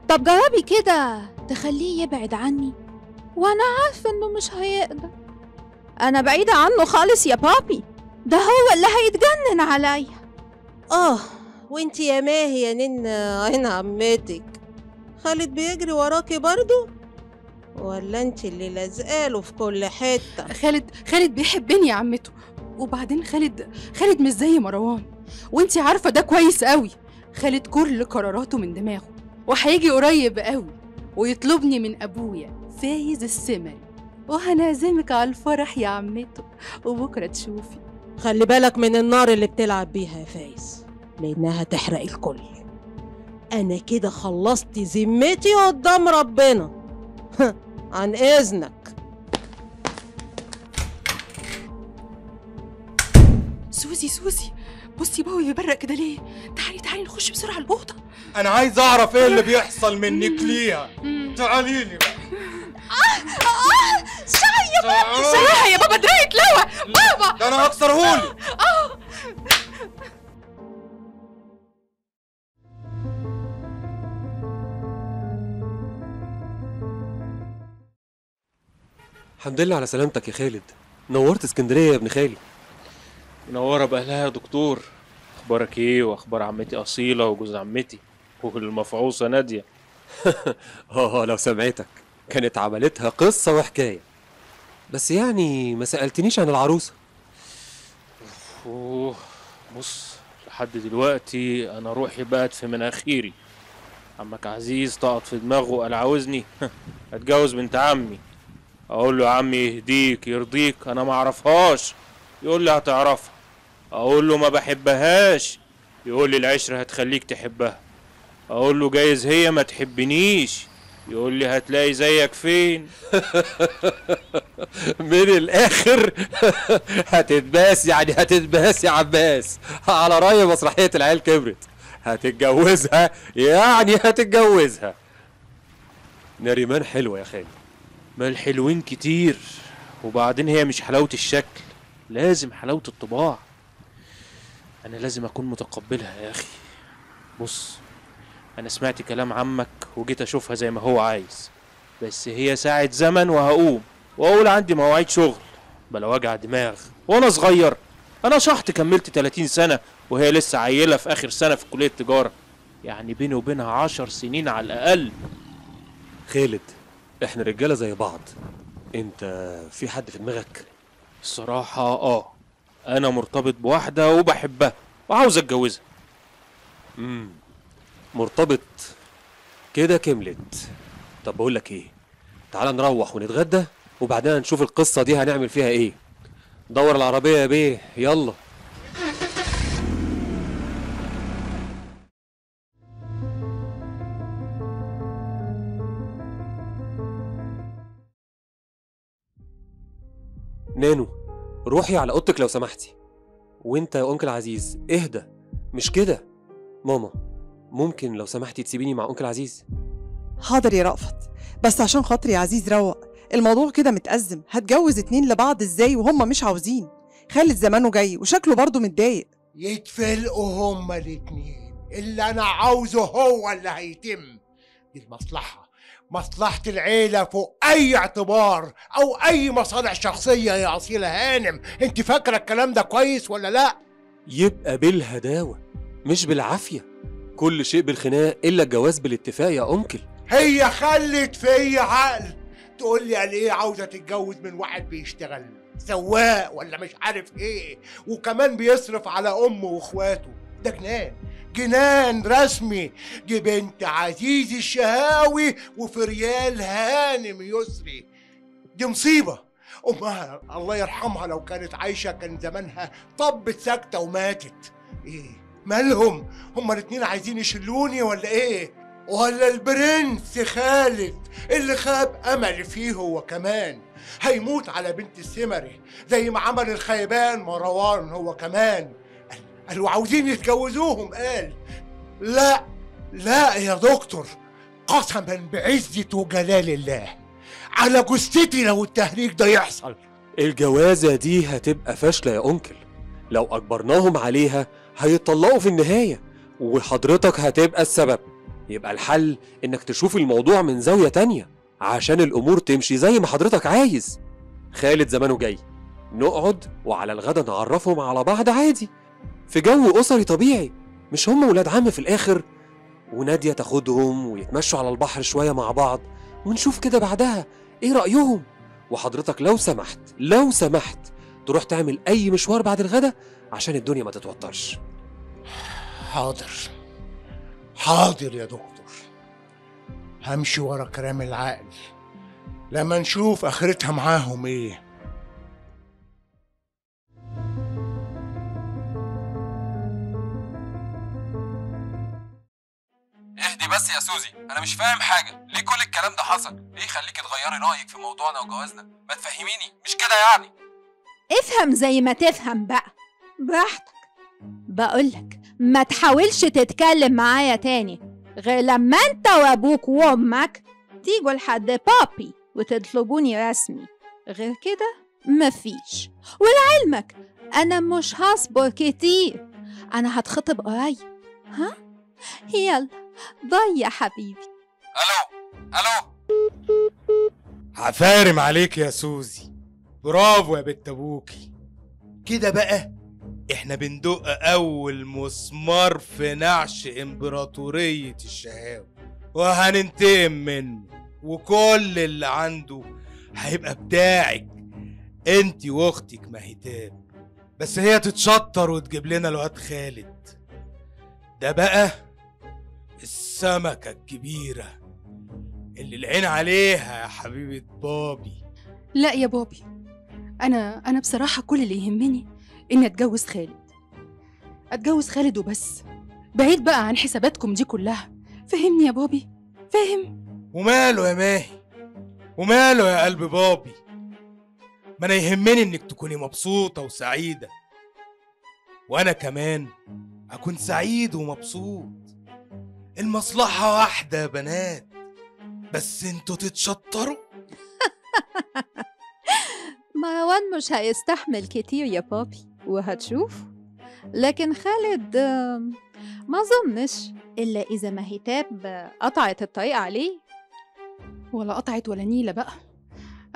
طب جربي كده تخليه يبعد عني، وانا عارفه انه مش هيقدر. انا بعيده عنه خالص يا بابي، ده هو اللي هيتجنن عليا. وانتي يا ماهي يا ننا عين عمتك، خالد بيجري وراكي برضو ولا انتي اللي لازقاله في كل حته؟ خالد بيحبني يا عمته، وبعدين خالد مش زي مروان، وانتي عارفه ده كويس قوي. خالد كل قراراته من دماغه، وهيجي قريب قوي ويطلبني من ابويا فايز السمري، وهنعزمك على الفرح يا عمته، وبكره تشوفي. خلي بالك من النار اللي بتلعب بيها يا فايز، لانها هتحرق الكل. انا كده خلصت ذمتي قدام ربنا. عن اذنك. سوزي بصي بابا بيبرق كده ليه؟ تعالي نخش بسرعه الاوضه. انا عايز اعرف ايه اللي بيحصل منك ليها. تعالي لي بقى. شاي يا بابا دراعي اتلوى بابا. ده انا هكسرهولي. الحمد لله على سلامتك يا خالد، نورت اسكندريه يا ابن خالي. منوره باهلها يا دكتور. اخبارك ايه واخبار عمتي اصيله وجوز عمتي والمفعوصه ناديه؟ لو سمعتك كانت عملتها قصه وحكايه. بس يعني ما سالتنيش عن العروسه. بص، لحد دلوقتي انا روحي بقت في مناخيري. عمك عزيز طقط في دماغه وقال عاوزني اتجوز بنت عمي. اقول له يا عمي يهديك يرضيك انا ما اعرفهاش، يقول لي هتعرفها. اقول له ما بحبهاش، يقول لي العشره هتخليك تحبها. اقول له جايز هي ما تحبنيش، يقول لي هتلاقي زيك فين. من الاخر هتتباس يا عباس، على رأي مسرحية العيال كبرت. هتتجوزها يعني هتتجوزها. نريمان حلوة يا خالد. ما الحلوين كتير، وبعدين هي مش حلاوة الشكل، لازم حلاوة الطباع. انا لازم اكون متقبلها يا اخي. بص، انا سمعت كلام عمك وجيت اشوفها زي ما هو عايز، بس هي ساعة زمن وهقوم واقول عندي مواعيد شغل بلا وجع دماغ. وانا صغير، انا شحت كملت 30 سنة وهي لسه عيلة في اخر سنة في كلية تجارة، يعني بيني وبينها 10 سنين على الاقل. خالد، احنا رجالة زي بعض. انت في حد في دماغك؟ الصراحة انا مرتبط بواحدة وبحبها وعاوز اتجوزها. مرتبط كده كملت. طب بقول لك ايه، تعال نروح ونتغدى وبعدين نشوف القصة دي هنعمل فيها ايه. دور العربية يا بيه، يلا. نانو، روحي على اوضتك لو سمحتي. وانت يا انكل عزيز اهدى، مش كده. ماما، ممكن لو سمحتي تسيبيني مع انكل عزيز؟ حاضر يا رأفت، بس عشان خاطري يا عزيز روق. الموضوع كده متأزم، هتجوز 2 لبعض ازاي وهم مش عاوزين؟ خالد زمانه جاي وشكله برضه متضايق. يتفلقوا هما الاتنين، اللي انا عاوزه هو اللي هيتم. دي المصلحة، مصلحة العيلة فوق أي اعتبار أو أي مصالح شخصية يا أصيلة هانم. أنت فاكرة الكلام ده كويس ولا لأ؟ يبقى بالهداوة مش بالعافية. كل شيء بالخناق إلا الجواز بالاتفاق يا أنكل. هي خلت فيا عقل تقول لي قال ايه عاوزه تتجوز من واحد بيشتغل سواق ولا مش عارف ايه، وكمان بيصرف على امه واخواته. ده جنان، جنان رسمي. دي بنت عزيز الشهاوي وفريال هانم يسري. دي مصيبه. امها الله يرحمها لو كانت عايشه كان زمانها طبت ساكته وماتت. ايه مالهم؟ هما الاتنين عايزين يشلوني ولا ايه؟ ولا البرنس خالد اللي خاب امل فيه هو كمان هيموت على بنت السمري زي ما عمل الخيبان مروان هو كمان. قالوا عاوزين يتجوزوهم. قال لا لا يا دكتور، قسما بعزة وجلال الله على جثتي لو التهريج ده يحصل. الجوازة دي هتبقى فاشلة يا أنكل. لو أجبرناهم عليها هيتطلقوا في النهاية وحضرتك هتبقى السبب. يبقى الحل إنك تشوف الموضوع من زاوية تانية عشان الأمور تمشي زي ما حضرتك عايز. خالد زمانه جاي، نقعد وعلى الغدا نعرفهم على بعض عادي في جو أسري طبيعي. مش هم ولاد عم في الآخر؟ ونادية تاخدهم ويتمشوا على البحر شوية مع بعض ونشوف كده بعدها إيه رأيهم. وحضرتك لو سمحت تروح تعمل أي مشوار بعد الغدا عشان الدنيا ما تتوترش. حاضر يا دكتور، همشي ورا كلام العقل لما نشوف آخرتها معاهم إيه. اهدي بس يا سوزي، انا مش فاهم حاجه. ليه كل الكلام ده حصل؟ ليه يخليكي تغيري رايك في موضوعنا وجوازنا؟ ما تفهميني، مش كده يعني؟ افهم زي ما تفهم بقى، براحتك. بقولك ما تحاولش تتكلم معايا تاني غير لما انت وابوك وامك تيجوا لحد بابي وتطلبوني رسمي. غير كده مفيش. ولعلمك انا مش هصبر كتير، انا هتخطب قريب. ها يلا باي يا حبيبي. الو عفارم عليك يا سوزي، برافو يا بنت ابوكي. كده بقى احنا بندق اول مسمار في نعش امبراطورية الشهاوي وهننتقم منه، وكل اللي عنده هيبقى بتاعك انتي واختك مهتاب. بس هي تتشطر وتجيب لنا الواد خالد ده بقى السمكة الكبيرة اللي العين عليها يا حبيبة بابي. لا يا بابي، أنا بصراحة كل اللي يهمني إني أتجوز خالد وبس، بعيد بقى عن حساباتكم دي كلها. فهمني يا بابي، فاهم؟ وماله يا ماهي، وماله يا قلب بابي؟ ما أنا يهمني إنك تكوني مبسوطة وسعيدة، وأنا كمان أكون سعيد ومبسوط. المصلحة واحدة يا بنات، بس انتوا تتشطروا. مروان مش هيستحمل كتير يا بابي وهتشوف. لكن خالد ما ظنش إلا إذا مهتاب قطعت الطريق عليه. ولا قطعت ولا نيلة بقى،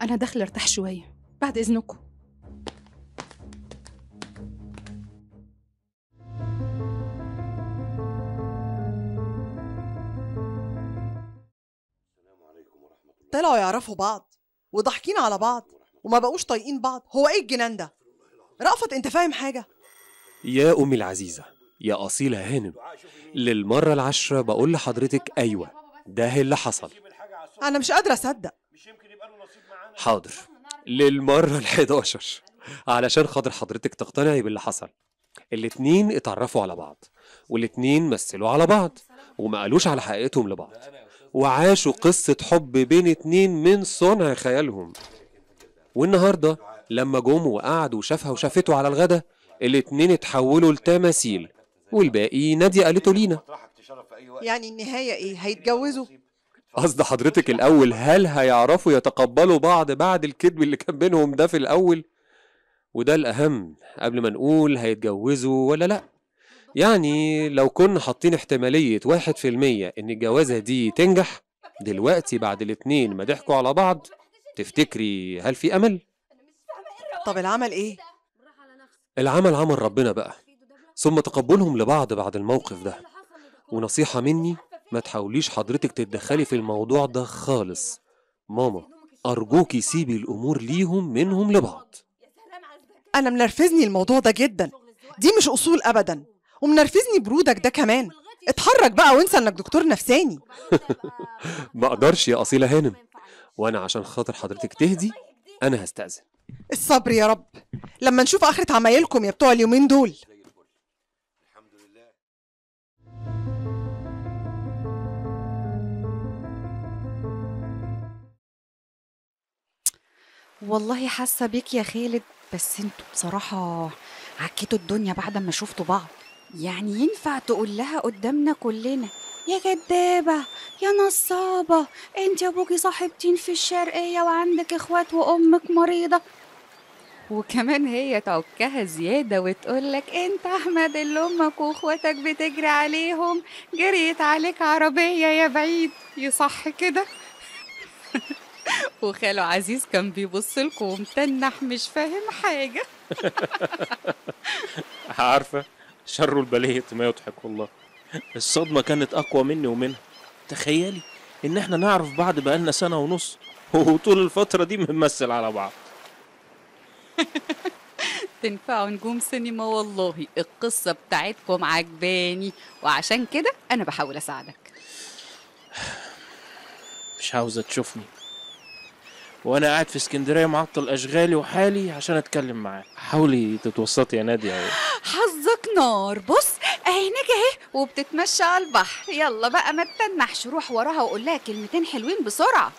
أنا داخلة ارتاح شوية بعد إذنكم. طلعوا يعرفوا بعض وضحكين على بعض وما بقوش طايقين بعض. هو ايه الجنان ده؟ رأفت انت فاهم حاجة؟ يا أمي العزيزة يا أصيلة هانم، للمرة العشرة بقول لحضرتك أيوة ده اللي حصل. أنا مش قادرة أصدق. حاضر للمرة ال11 علشان خاطر حضرتك تقتنعي باللي حصل. الاتنين اتعرفوا على بعض والاتنين مثلوا على بعض وما قالوش على حقيقتهم لبعض، وعاشوا قصة حب بين اتنين من صنع خيالهم. والنهاردة لما جم وقعدوا وشافها وشافته على الغدا، الاتنين اتحولوا لتماثيل والباقي نادية قالته لينا. يعني النهاية ايه؟ هيتجوزوا؟ قصد حضرتك الأول هل هيعرفوا يتقبلوا بعض بعد الكذب اللي كان بينهم ده في الأول؟ وده الأهم قبل ما نقول هيتجوزوا ولا لأ. يعني لو كنا حاطين احتمالية 1% إن الجوازة دي تنجح، دلوقتي بعد الاتنين ما ضحكوا على بعض، تفتكري هل في أمل؟ طب العمل ايه؟ العمل عمل ربنا بقى، ثم تقبلهم لبعض بعد الموقف ده. ونصيحة مني، ما تحاوليش حضرتك تتدخلي في الموضوع ده خالص. ماما أرجوكي سيبي الأمور ليهم منهم لبعض. انا منرفزني الموضوع ده جدا، دي مش اصول ابدا، ومنرفزني برودك ده كمان. اتحرك بقى وانسى انك دكتور نفساني. ما أقدرش يا أصيلة هانم، وأنا عشان خاطر حضرتك تهدي أنا هستأذن. الصبر يا رب، لما نشوف اخرة عمايلكم يا بتوع اليومين دول. والله حاسه بيك يا خالد، بس انتوا بصراحه عكيتوا الدنيا بعد ما شفتوا بعض. يعني ينفع تقول لها قدامنا كلنا يا كدابه يا نصابه، انت يا ابوكي صاحبتين في الشرقيه وعندك اخوات وامك مريضه، وكمان هي تعكها زياده وتقولك انت احمد اللي امك واخواتك بتجري عليهم جريت عليك عربيه يا بعيد، يصح كده؟ وخاله عزيز كان بيبص لكم ومتنح مش فاهم حاجة. عارفة شر البلية ما يضحك والله. الصدمة كانت أقوى مني ومنها. تخيلي إن إحنا نعرف بعض بقالنا سنة ونص، وطول الفترة دي بنمثل على بعض. تنفعوا نجوم سينما والله، القصة بتاعتكم عجباني وعشان كده أنا بحاول أساعدك. مش عاوزة تشوفني وانا قاعد في اسكندريه معطل اشغالي وحالي عشان اتكلم معاك. حاولي تتوسطي يا ناديه. حظك نار، بص اهي نجي اهي وبتتمشى على البحر، يلا بقى ما تتنحش، روح وراها وقول لها كلمتين حلوين بسرعه.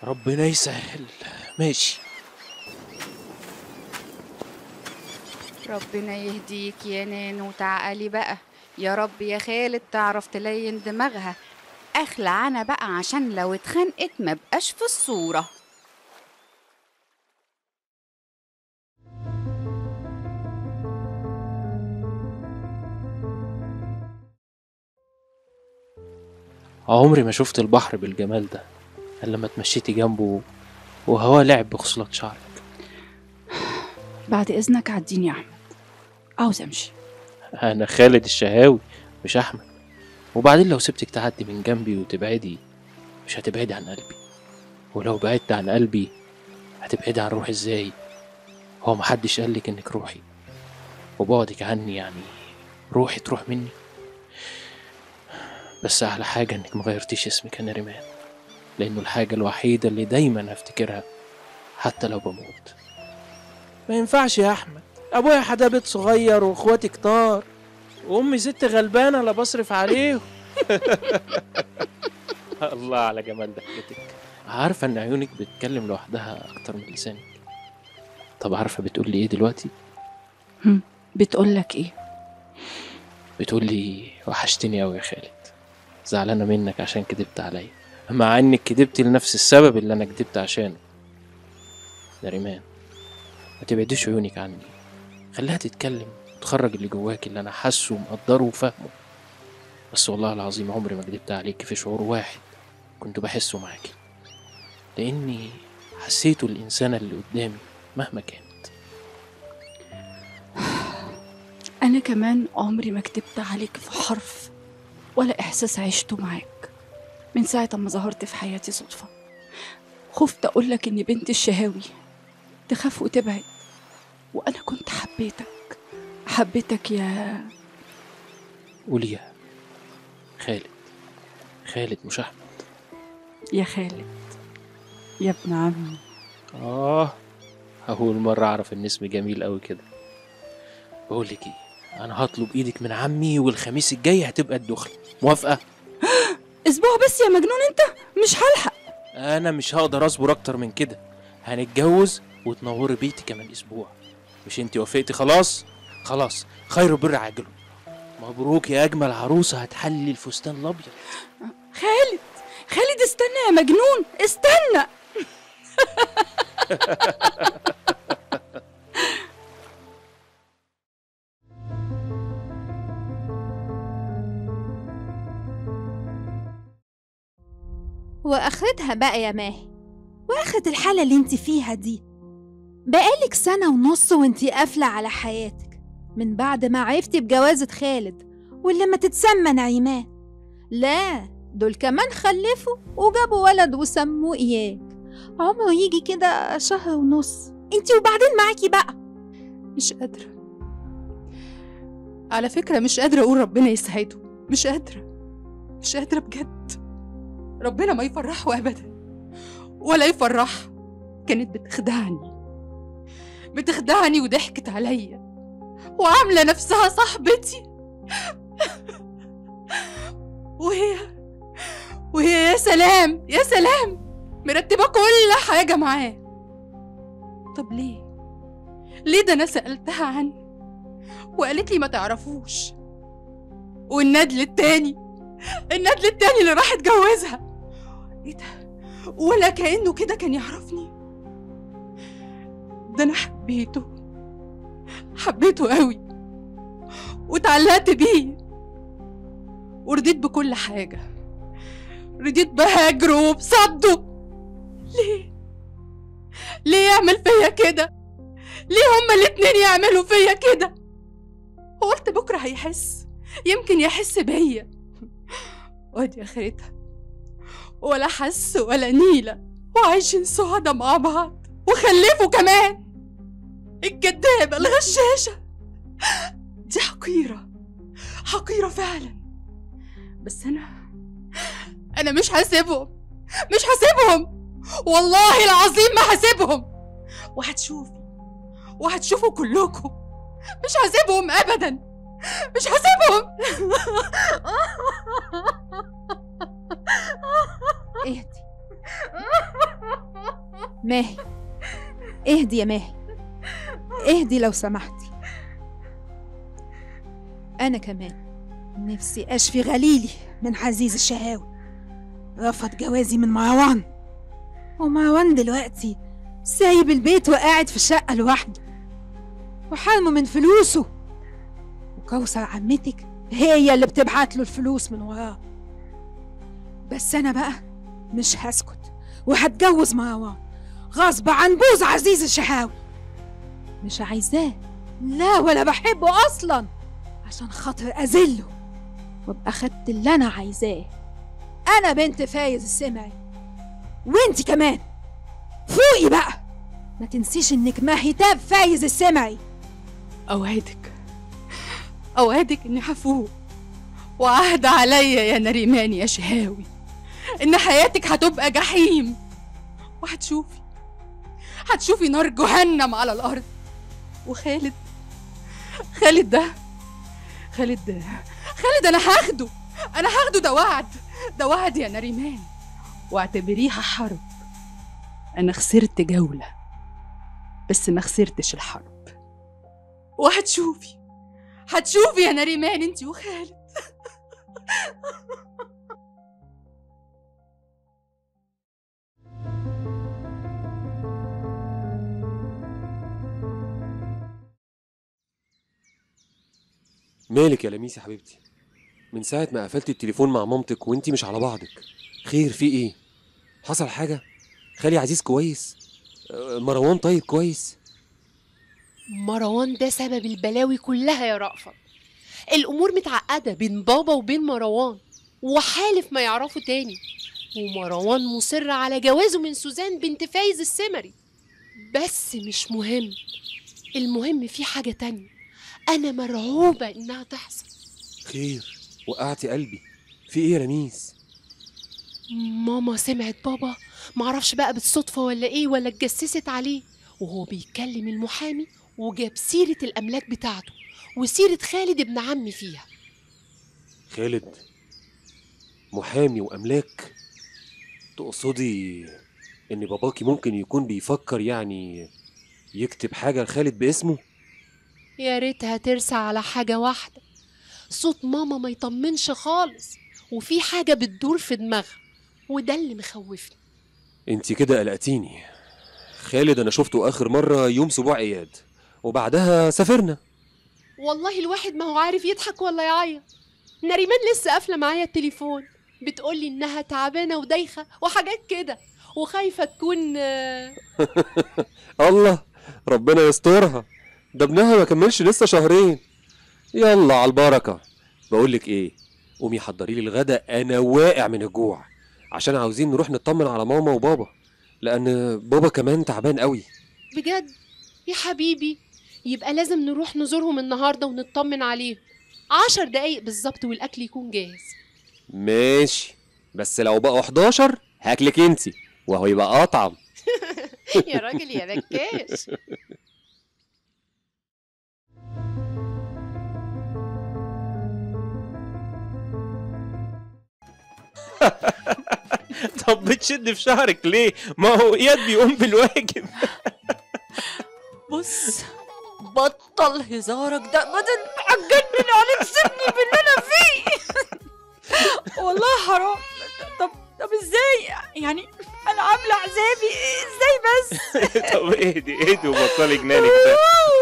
ربنا يسهل. ماشي. ربنا يهديك يا نانو، تعالي بقى يا رب يا خالد تعرف تلين دماغها. اخلع انا بقى عشان لو اتخنقت ما بقاش في الصوره. عمري ما شفت البحر بالجمال ده الا لما اتمشيتي جنبه وهوا لعب بخصلات شعرك. بعد إذنك عديني يا أحمد، عاوز أمشي. انا خالد الشهاوي مش احمد، وبعدين لو سبتك تعدي من جنبي وتبعدي مش هتبعدي عن قلبي، ولو بعدت عن قلبي هتبعدي عن روحي ازاي؟ هو محدش قالك انك روحي، وبعدك عني يعني روحي تروح مني؟ بس احلى حاجة انك مغيرتيش اسمك يا نريمان، لانه الحاجة الوحيدة اللي دايما هفتكرها حتى لو بموت. ما ينفعش يا احمد، ابويا حدابت صغير واخواتي كتار وامي ست غلبانة لا بصرف عليهم. الله على جمال ضحكتك. عارفة ان عيونك بتتكلم لوحدها اكتر من لسانك. طب عارفة بتقولي ايه دلوقتي؟ بتقولك ايه؟ بتقولي وحشتني اوي يا خالد، زعلانة منك عشان كدبت عليا، مع انك كدبتي لنفس السبب اللي انا كدبت عشانه. نريمان ما تبعديش عيونك عني، خليها تتكلم وتخرج اللي جواك اللي انا حاسه ومقدره وفاهمه. بس والله العظيم عمري ما كدبت عليك في شعور واحد كنت بحسه معاكي، لاني حسيته الانسانة اللي قدامي مهما كانت. أنا كمان عمري ما كدبت عليك في حرف ولا إحساس عشته معاك من ساعة ما ظهرت في حياتي صدفة. خفت أقولك إني بنت الشهاوي تخاف وتبعد، وأنا كنت حبيتك يا قولي يا خالد. خالد مش أحمد. يا خالد يا ابن عمي. أول مرة أعرف إن اسمي جميل أوي كده. بقولك إيه، أنا هطلب إيدك من عمي والخميس الجاي هتبقى الدخلة، موافقة؟ أسبوع بس يا مجنون أنت، مش هلحق. أنا مش هقدر أصبر أكتر من كده، هنتجوز وتنوري بيتي كمان أسبوع. مش أنتي وافقتي؟ خلاص خلاص، خير بر عاجله. مبروك يا أجمل عروسة، هتحلي الفستان الأبيض. خالد استنى يا مجنون، استنى. واخرتها بقى يا ماهي، واخرة الحالة اللي انت فيها دي. بقالك 1.5 سنة وانت قافلة على حياتك من بعد ما عرفتي بجوازة خالد واللي ما تتسمى نعيمان. لا، دول كمان خلفوا وجابوا ولد وسموه إياك. عمره يجي كده 1.5 سنة. انتي وبعدين معاكي بقى. مش قادرة على فكرة، مش قادرة أقول ربنا يسعده. مش قادرة بجد. ربنا ما يفرحه أبدا ولا يفرحها. كانت بتخدعني وضحكت عليا وعاملة نفسها صاحبتي وهي يا سلام يا سلام مرتبة كل حاجة معاه. طب ليه ده أنا سألتها عنه وقالت لي ما تعرفوش. والندل التاني اللي راح اتجوزها، ايه ده؟ ولا كأنه كده كان يعرفني. ده أنا حبيته قوي واتعلقت بيه ورضيت بكل حاجة. رضيت بهجره وبصده. ليه يعمل فيا كده؟ ليه هما الاتنين يعملوا فيا كده؟ وقلت بكرة هيحس، يمكن يحس بيا. وادي اخرتها، ولا حس ولا نيلة، وعايشين سعداء مع بعض وخلفوا كمان. الكدابة الغشاشة دي حقيرة فعلا. بس أنا مش هسيبهم والله العظيم ما هسيبهم. وهتشوفوا كلكم. مش هسيبهم أبدا، مش هسيبهم. اهدي ماهي، اهدي يا ماهي، اهدي لو سمحتي. أنا كمان نفسي أشفي غليلي من عزيز الشهاوي. رفض جوازي من مروان، ومروان دلوقتي سايب البيت وقاعد في الشقة لوحده وحرمه من فلوسه، وكوثر عمتك هي اللي بتبعت له الفلوس من وراه. بس أنا بقى مش هسكت وهتجوز مروان غصب عن بوز عزيز الشهاوي. مش عايزاه، لا ولا بحبه أصلا، عشان خاطر أذله وابقى خدت اللي أنا عايزاه. أنا بنت فايز السمعي، وانتي كمان فوقي بقى. ما تنسيش إنك مهتاب فايز السمعي. أوعدك إني هفوق، وعهد عليا يا نريمان يا شهاوي إن حياتك هتبقى جحيم، وهتشوفي نار جهنم على الأرض. وخالد أنا هاخده، ده وعد يا نريمان، واعتبريها حرب. أنا خسرت جولة بس ما خسرتش الحرب. وهتشوفي يا نريمان انتي وخالد. مالك يا لميس يا حبيبتي؟ من ساعة ما قفلت التليفون مع مامتك وانتي مش على بعضك. خير، في ايه؟ حصل حاجة؟ خالي عزيز كويس؟ مروان طيب كويس؟ مروان ده سبب البلاوي كلها يا رأفت. الأمور متعقدة بين بابا وبين مروان، وحالف ما يعرفوا تاني، ومروان مصر على جوازه من سوزان بنت فايز السمري. بس مش مهم، المهم في حاجة تانية أنا مرعوبة إنها تحصل. خير، وقعتي قلبي. في ايه يا لميس؟ ماما سمعت بابا، معرفش بقى بالصدفة ولا ايه، ولا اتجسست عليه وهو بيتكلم المحامي، وجاب سيرة الأملاك بتاعته وسيرة خالد ابن عمي فيها. خالد محامي وأملاك؟ تقصدي إن باباكي ممكن يكون بيفكر يعني يكتب حاجة لخالد باسمه؟ يا ريتها ترسى على حاجة واحدة، صوت ماما ما يطمنش خالص، وفي حاجة بتدور في دماغها، وده اللي مخوفني. انتي كده قلقتيني. خالد أنا شفته آخر مرة يوم سبوع إياد، وبعدها سافرنا. والله الواحد ما هو عارف يضحك ولا يعيط. نريمان لسه قافلة معايا التليفون، بتقولي انها تعبانه ودايخه وحاجات كده، وخايفه تكون الله، ربنا يسترها، ده ابنها ما كملش لسه شهرين. يلا على البركه. بقولك ايه، قومي حضري لي الغدا، انا واقع من الجوع، عشان عاوزين نروح نطمن على ماما وبابا، لان بابا كمان تعبان قوي. بجد يا حبيبي؟ يبقى لازم نروح نزورهم النهارده ونطمن عليهم. 10 دقايق بالظبط والاكل يكون جاهز. ماشي، بس لو بقوا 11 هاكلك انتي، وهو يبقى اطعم. يا راجل يا ركاش. طب بتشد في شعرك ليه؟ ما هو اياد بيقوم بالواجب. بص، بطل هزارك ده بدل هتجنن عليك، سيبني باللي انا فيه. والله حرام. طب ازاي يعني؟ انا عامله عذابي ازاي بس؟ طب اهدي وبطلي جنانك ده.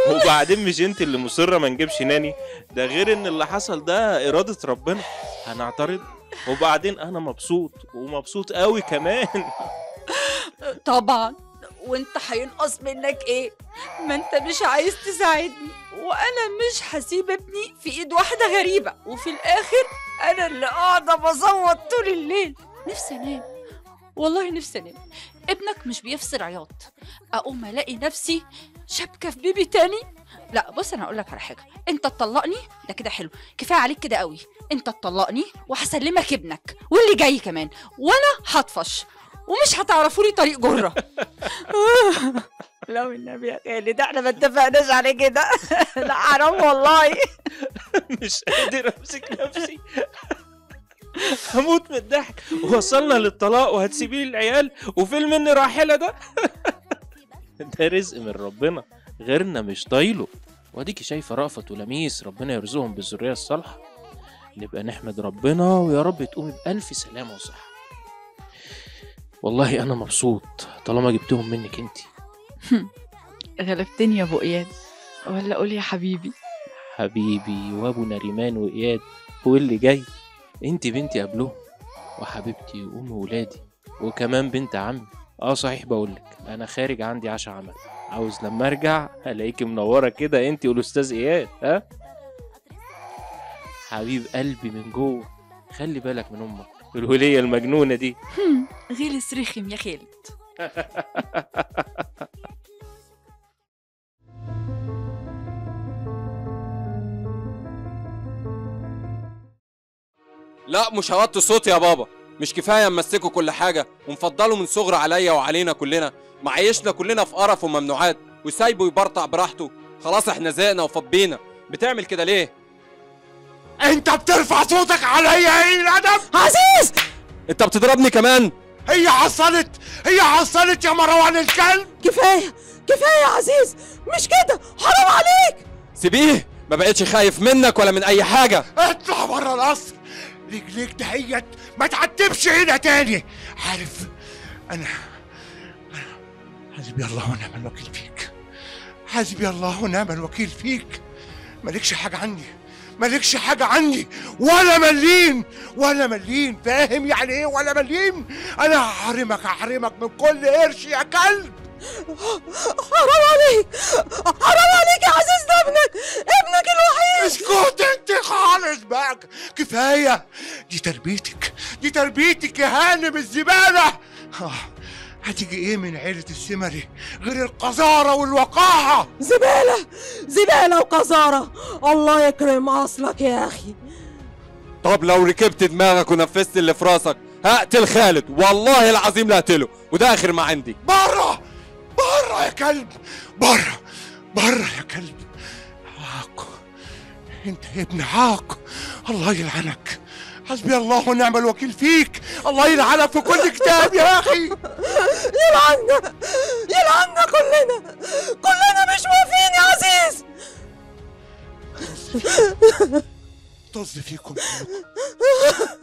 وبعدين مش انت اللي مصره ما نجيبش ناني، ده غير ان اللي حصل ده اراده ربنا، هنعترض؟ وبعدين انا مبسوط ومبسوط قوي كمان. طبعا، وانت هينقص منك ايه؟ ما انت مش عايز تساعدني، وانا مش هسيب ابني في ايد واحده غريبه، وفي الاخر انا اللي قاعده بصوت طول الليل. نفسي انام، والله نفسي انام. ابنك مش بيفصل عياط، اقوم الاقي نفسي شبكه في بيبي تاني. لا بص، انا هقول لك على حاجه، انت تطلقني ده كده حلو، كفايه عليك كده قوي. انت تطلقني وهسلمك ابنك واللي جاي كمان، وانا هطفش ومش هتعرفوا لي طريق جره. لو النبي يا خالد احنا ما اتفقناش على كده. لا حرام والله. مش قادر امسك نفسي، هموت من الضحك. وصلنا للطلاق وهتسيبي لي العيال وفيلم اني راحله ده. ده رزق من ربنا، غيرنا مش طايله. واديكي شايفه رأفت ولميس، ربنا يرزقهم بالذريه الصالحه. نبقى نحمد ربنا، ويا رب تقومي بألف سلامه وصحه. والله انا مبسوط طالما جبتهم منك انتي. غلبتني يا ابو اياد، ولا قول يا حبيبي. حبيبي وابو نريمان واياد واللي جاي، انتي بنتي قبلهم، وحبيبتي وام ولادي، وكمان بنت عمي. صحيح بقولك انا خارج، عندي عشاء عمل، عاوز لما ارجع الاقيكي منوره كده انتي والاستاذ اياد. ها حبيب قلبي من جوه، خلي بالك من امك الوليه المجنونه دي. غلس رخم يا خالد. لا مش هوطي صوتي يا بابا، مش كفايه امسكوا كل حاجه ومفضله من صغره عليا وعلينا كلنا، معيشنا كلنا في قرف وممنوعات، وسايبه يبرطع براحته. خلاص احنا زهقنا وفضينا. بتعمل كده ليه؟ انت بترفع صوتك عليا ايه الادب؟ عزيز انت بتضربني كمان؟ هي حصلت يا مروان الكلب. كفايه يا عزيز، مش كده، حرام عليك. سيبيه، ما بقتش خايف منك ولا من اي حاجه. اطلع بره القصر، رجليك دهيت ما تعتبش هنا تاني. عارف انا حسبي الله ونعم الوكيل فيك، حسبي الله ونعم الوكيل فيك. مالكش حاجه عني ولا مليم. فاهم يعني ايه ولا مليم؟ انا هحرمك من كل قرش يا كلب. حرام عليك يا عزيز، ده ابنك الوحيد. اسكت انت خالص بقى، كفايه. دي تربيتك يا هانم الزباله. هتيجي ايه من عيله السمري غير القذاره والوقاحه؟ زباله وقذاره، الله يكرم اصلك يا اخي. طب لو ركبت دماغك ونفذت اللي في راسك هقتل خالد، والله العظيم لا هقتله، وده اخر ما عندي. بره يا كلب، بره يا كلب. عاق، انت يا ابن عاق، الله يلعنك. حسبي الله ونعم الوكيل فيك، الله يلعنك في كل كتاب يا اخي. يلعننا كلنا مش موافقين يا عزيز.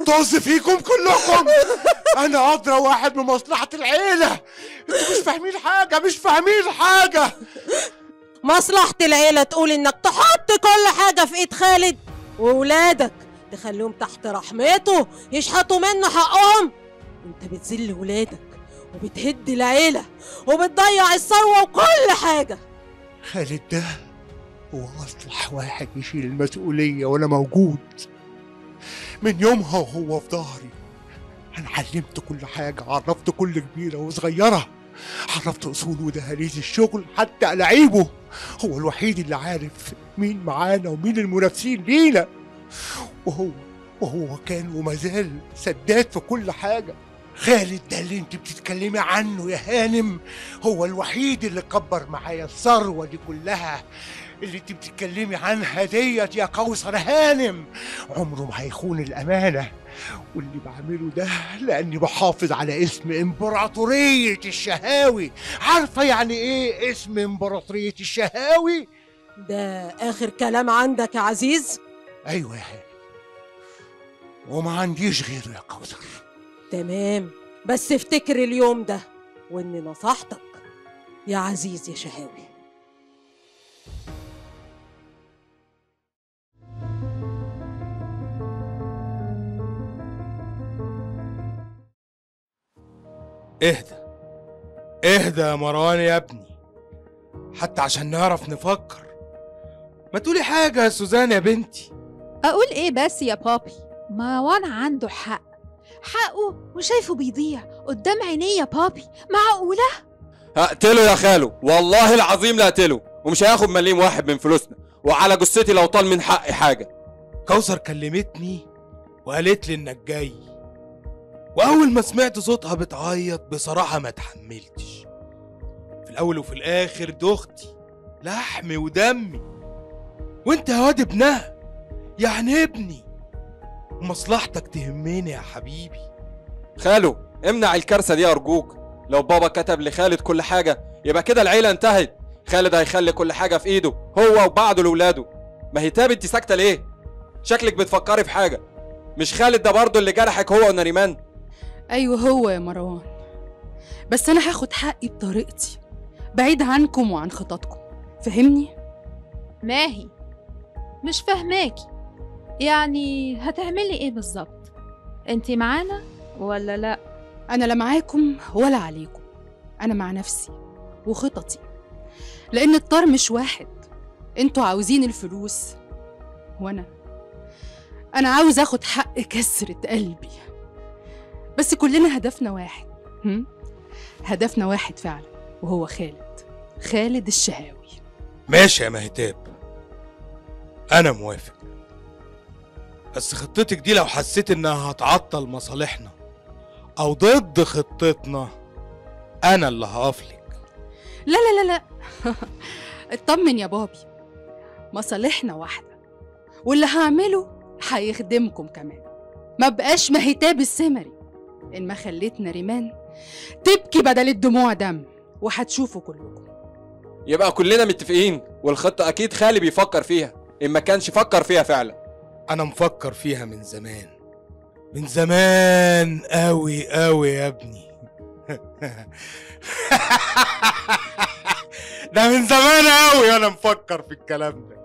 طز فيكم كلكم. انا ادرى واحد بمصلحه العيله. انتوا مش فاهمين حاجه. مصلحه العيله تقول انك تحط كل حاجه في ايد خالد، وولادك تخليهم تحت رحمته يشحطوا منه حقهم؟ انت بتذل ولادك وبتهد العيلة وبتضيع الثروة وكل حاجة. خالد ده هو أصلح واحد يشيل المسؤولية وأنا موجود. من يومها وهو في ظهري. أنا علمت كل حاجة، عرفت كل كبيرة وصغيرة، عرفت أصول ودهاليز الشغل حتى ألاعيبه. هو الوحيد اللي عارف مين معانا ومين المنافسين لينا، وهو كان وما زال سداد في كل حاجة. خالد ده اللي انت بتتكلمي عنه يا هانم هو الوحيد اللي كبر معايا الثروة دي كلها اللي انت بتتكلمي عنها ديت يا كوثر هانم. عمره ما هيخون الأمانة، واللي بعمله ده لأني بحافظ على اسم إمبراطورية الشهاوي. عارفة يعني إيه اسم إمبراطورية الشهاوي؟ ده آخر كلام عندك يا عزيز؟ أيوة يا هانم، وما عنديش غيره يا كوثر. تمام، بس افتكر اليوم ده وإني نصحتك يا عزيز يا شهاوي. اهدى يا مروان يا ابني، حتى عشان نعرف نفكر. ما تقولي حاجة يا سوزان يا بنتي. أقول إيه بس يا بابي؟ مروان عنده حقه وشايفه بيضيع قدام عينيه يا بابي. معقولة؟ هقتله يا خالو، والله العظيم لا هقتله، ومش هياخد مليم واحد من فلوسنا، وعلى جثتي لو طال من حقي حاجة. كوثر كلمتني وقالت لي انك جاي، واول ما سمعت صوتها بتعيط بصراحة ما اتحملتش. في الاول وفي الاخر دي اختي، لحمي ودمي، وانت يا واد ابنها، يعني ابني، ومصلحتك تهمني يا حبيبي. خالو امنع الكارثة دي أرجوك. لو بابا كتب لخالد كل حاجة يبقى كده العيلة انتهت. خالد هيخلي كل حاجة في ايده هو وبعضه لولاده. ما هي تاب، انت ساكتة ليه؟ شكلك بتفكري في حاجة. مش خالد ده برضه اللي جرحك هو ونريمان؟ ايوه هو يا مروان، بس انا هاخد حقي بطريقتي بعيد عنكم وعن خططكم، فهمني؟ ماهي مش فاهماكي، يعني هتعملي ايه بالظبط؟ انتي معانا ولا لا؟ انا لا معاكم ولا عليكم، انا مع نفسي وخططي، لان الطار مش واحد. انتوا عاوزين الفلوس وانا عاوز اخد حق كسرة قلبي. بس كلنا هدفنا واحد، هدفنا واحد فعلا، وهو خالد الشهاوي. ماشي يا مهتاب، انا موافق، بس خطتك دي لو حسيت انها هتعطل مصالحنا او ضد خطتنا انا اللي هقفلك. لا لا لا لا اطمن يا بابي، مصالحنا واحدة، واللي هعمله هيخدمكم كمان. ما بقاش مهتاب السمري ان ما خليتنا ريمان تبكي بدل الدموع دم، وهتشوفوا كلكم. يبقى كلنا متفقين، والخطة اكيد خالي بيفكر فيها، ان ما كانش فكر فيها فعلا. انا مفكر فيها من زمان، من زمان قوي قوي يا ابني. ده من زمان قوي انا مفكر في الكلام ده.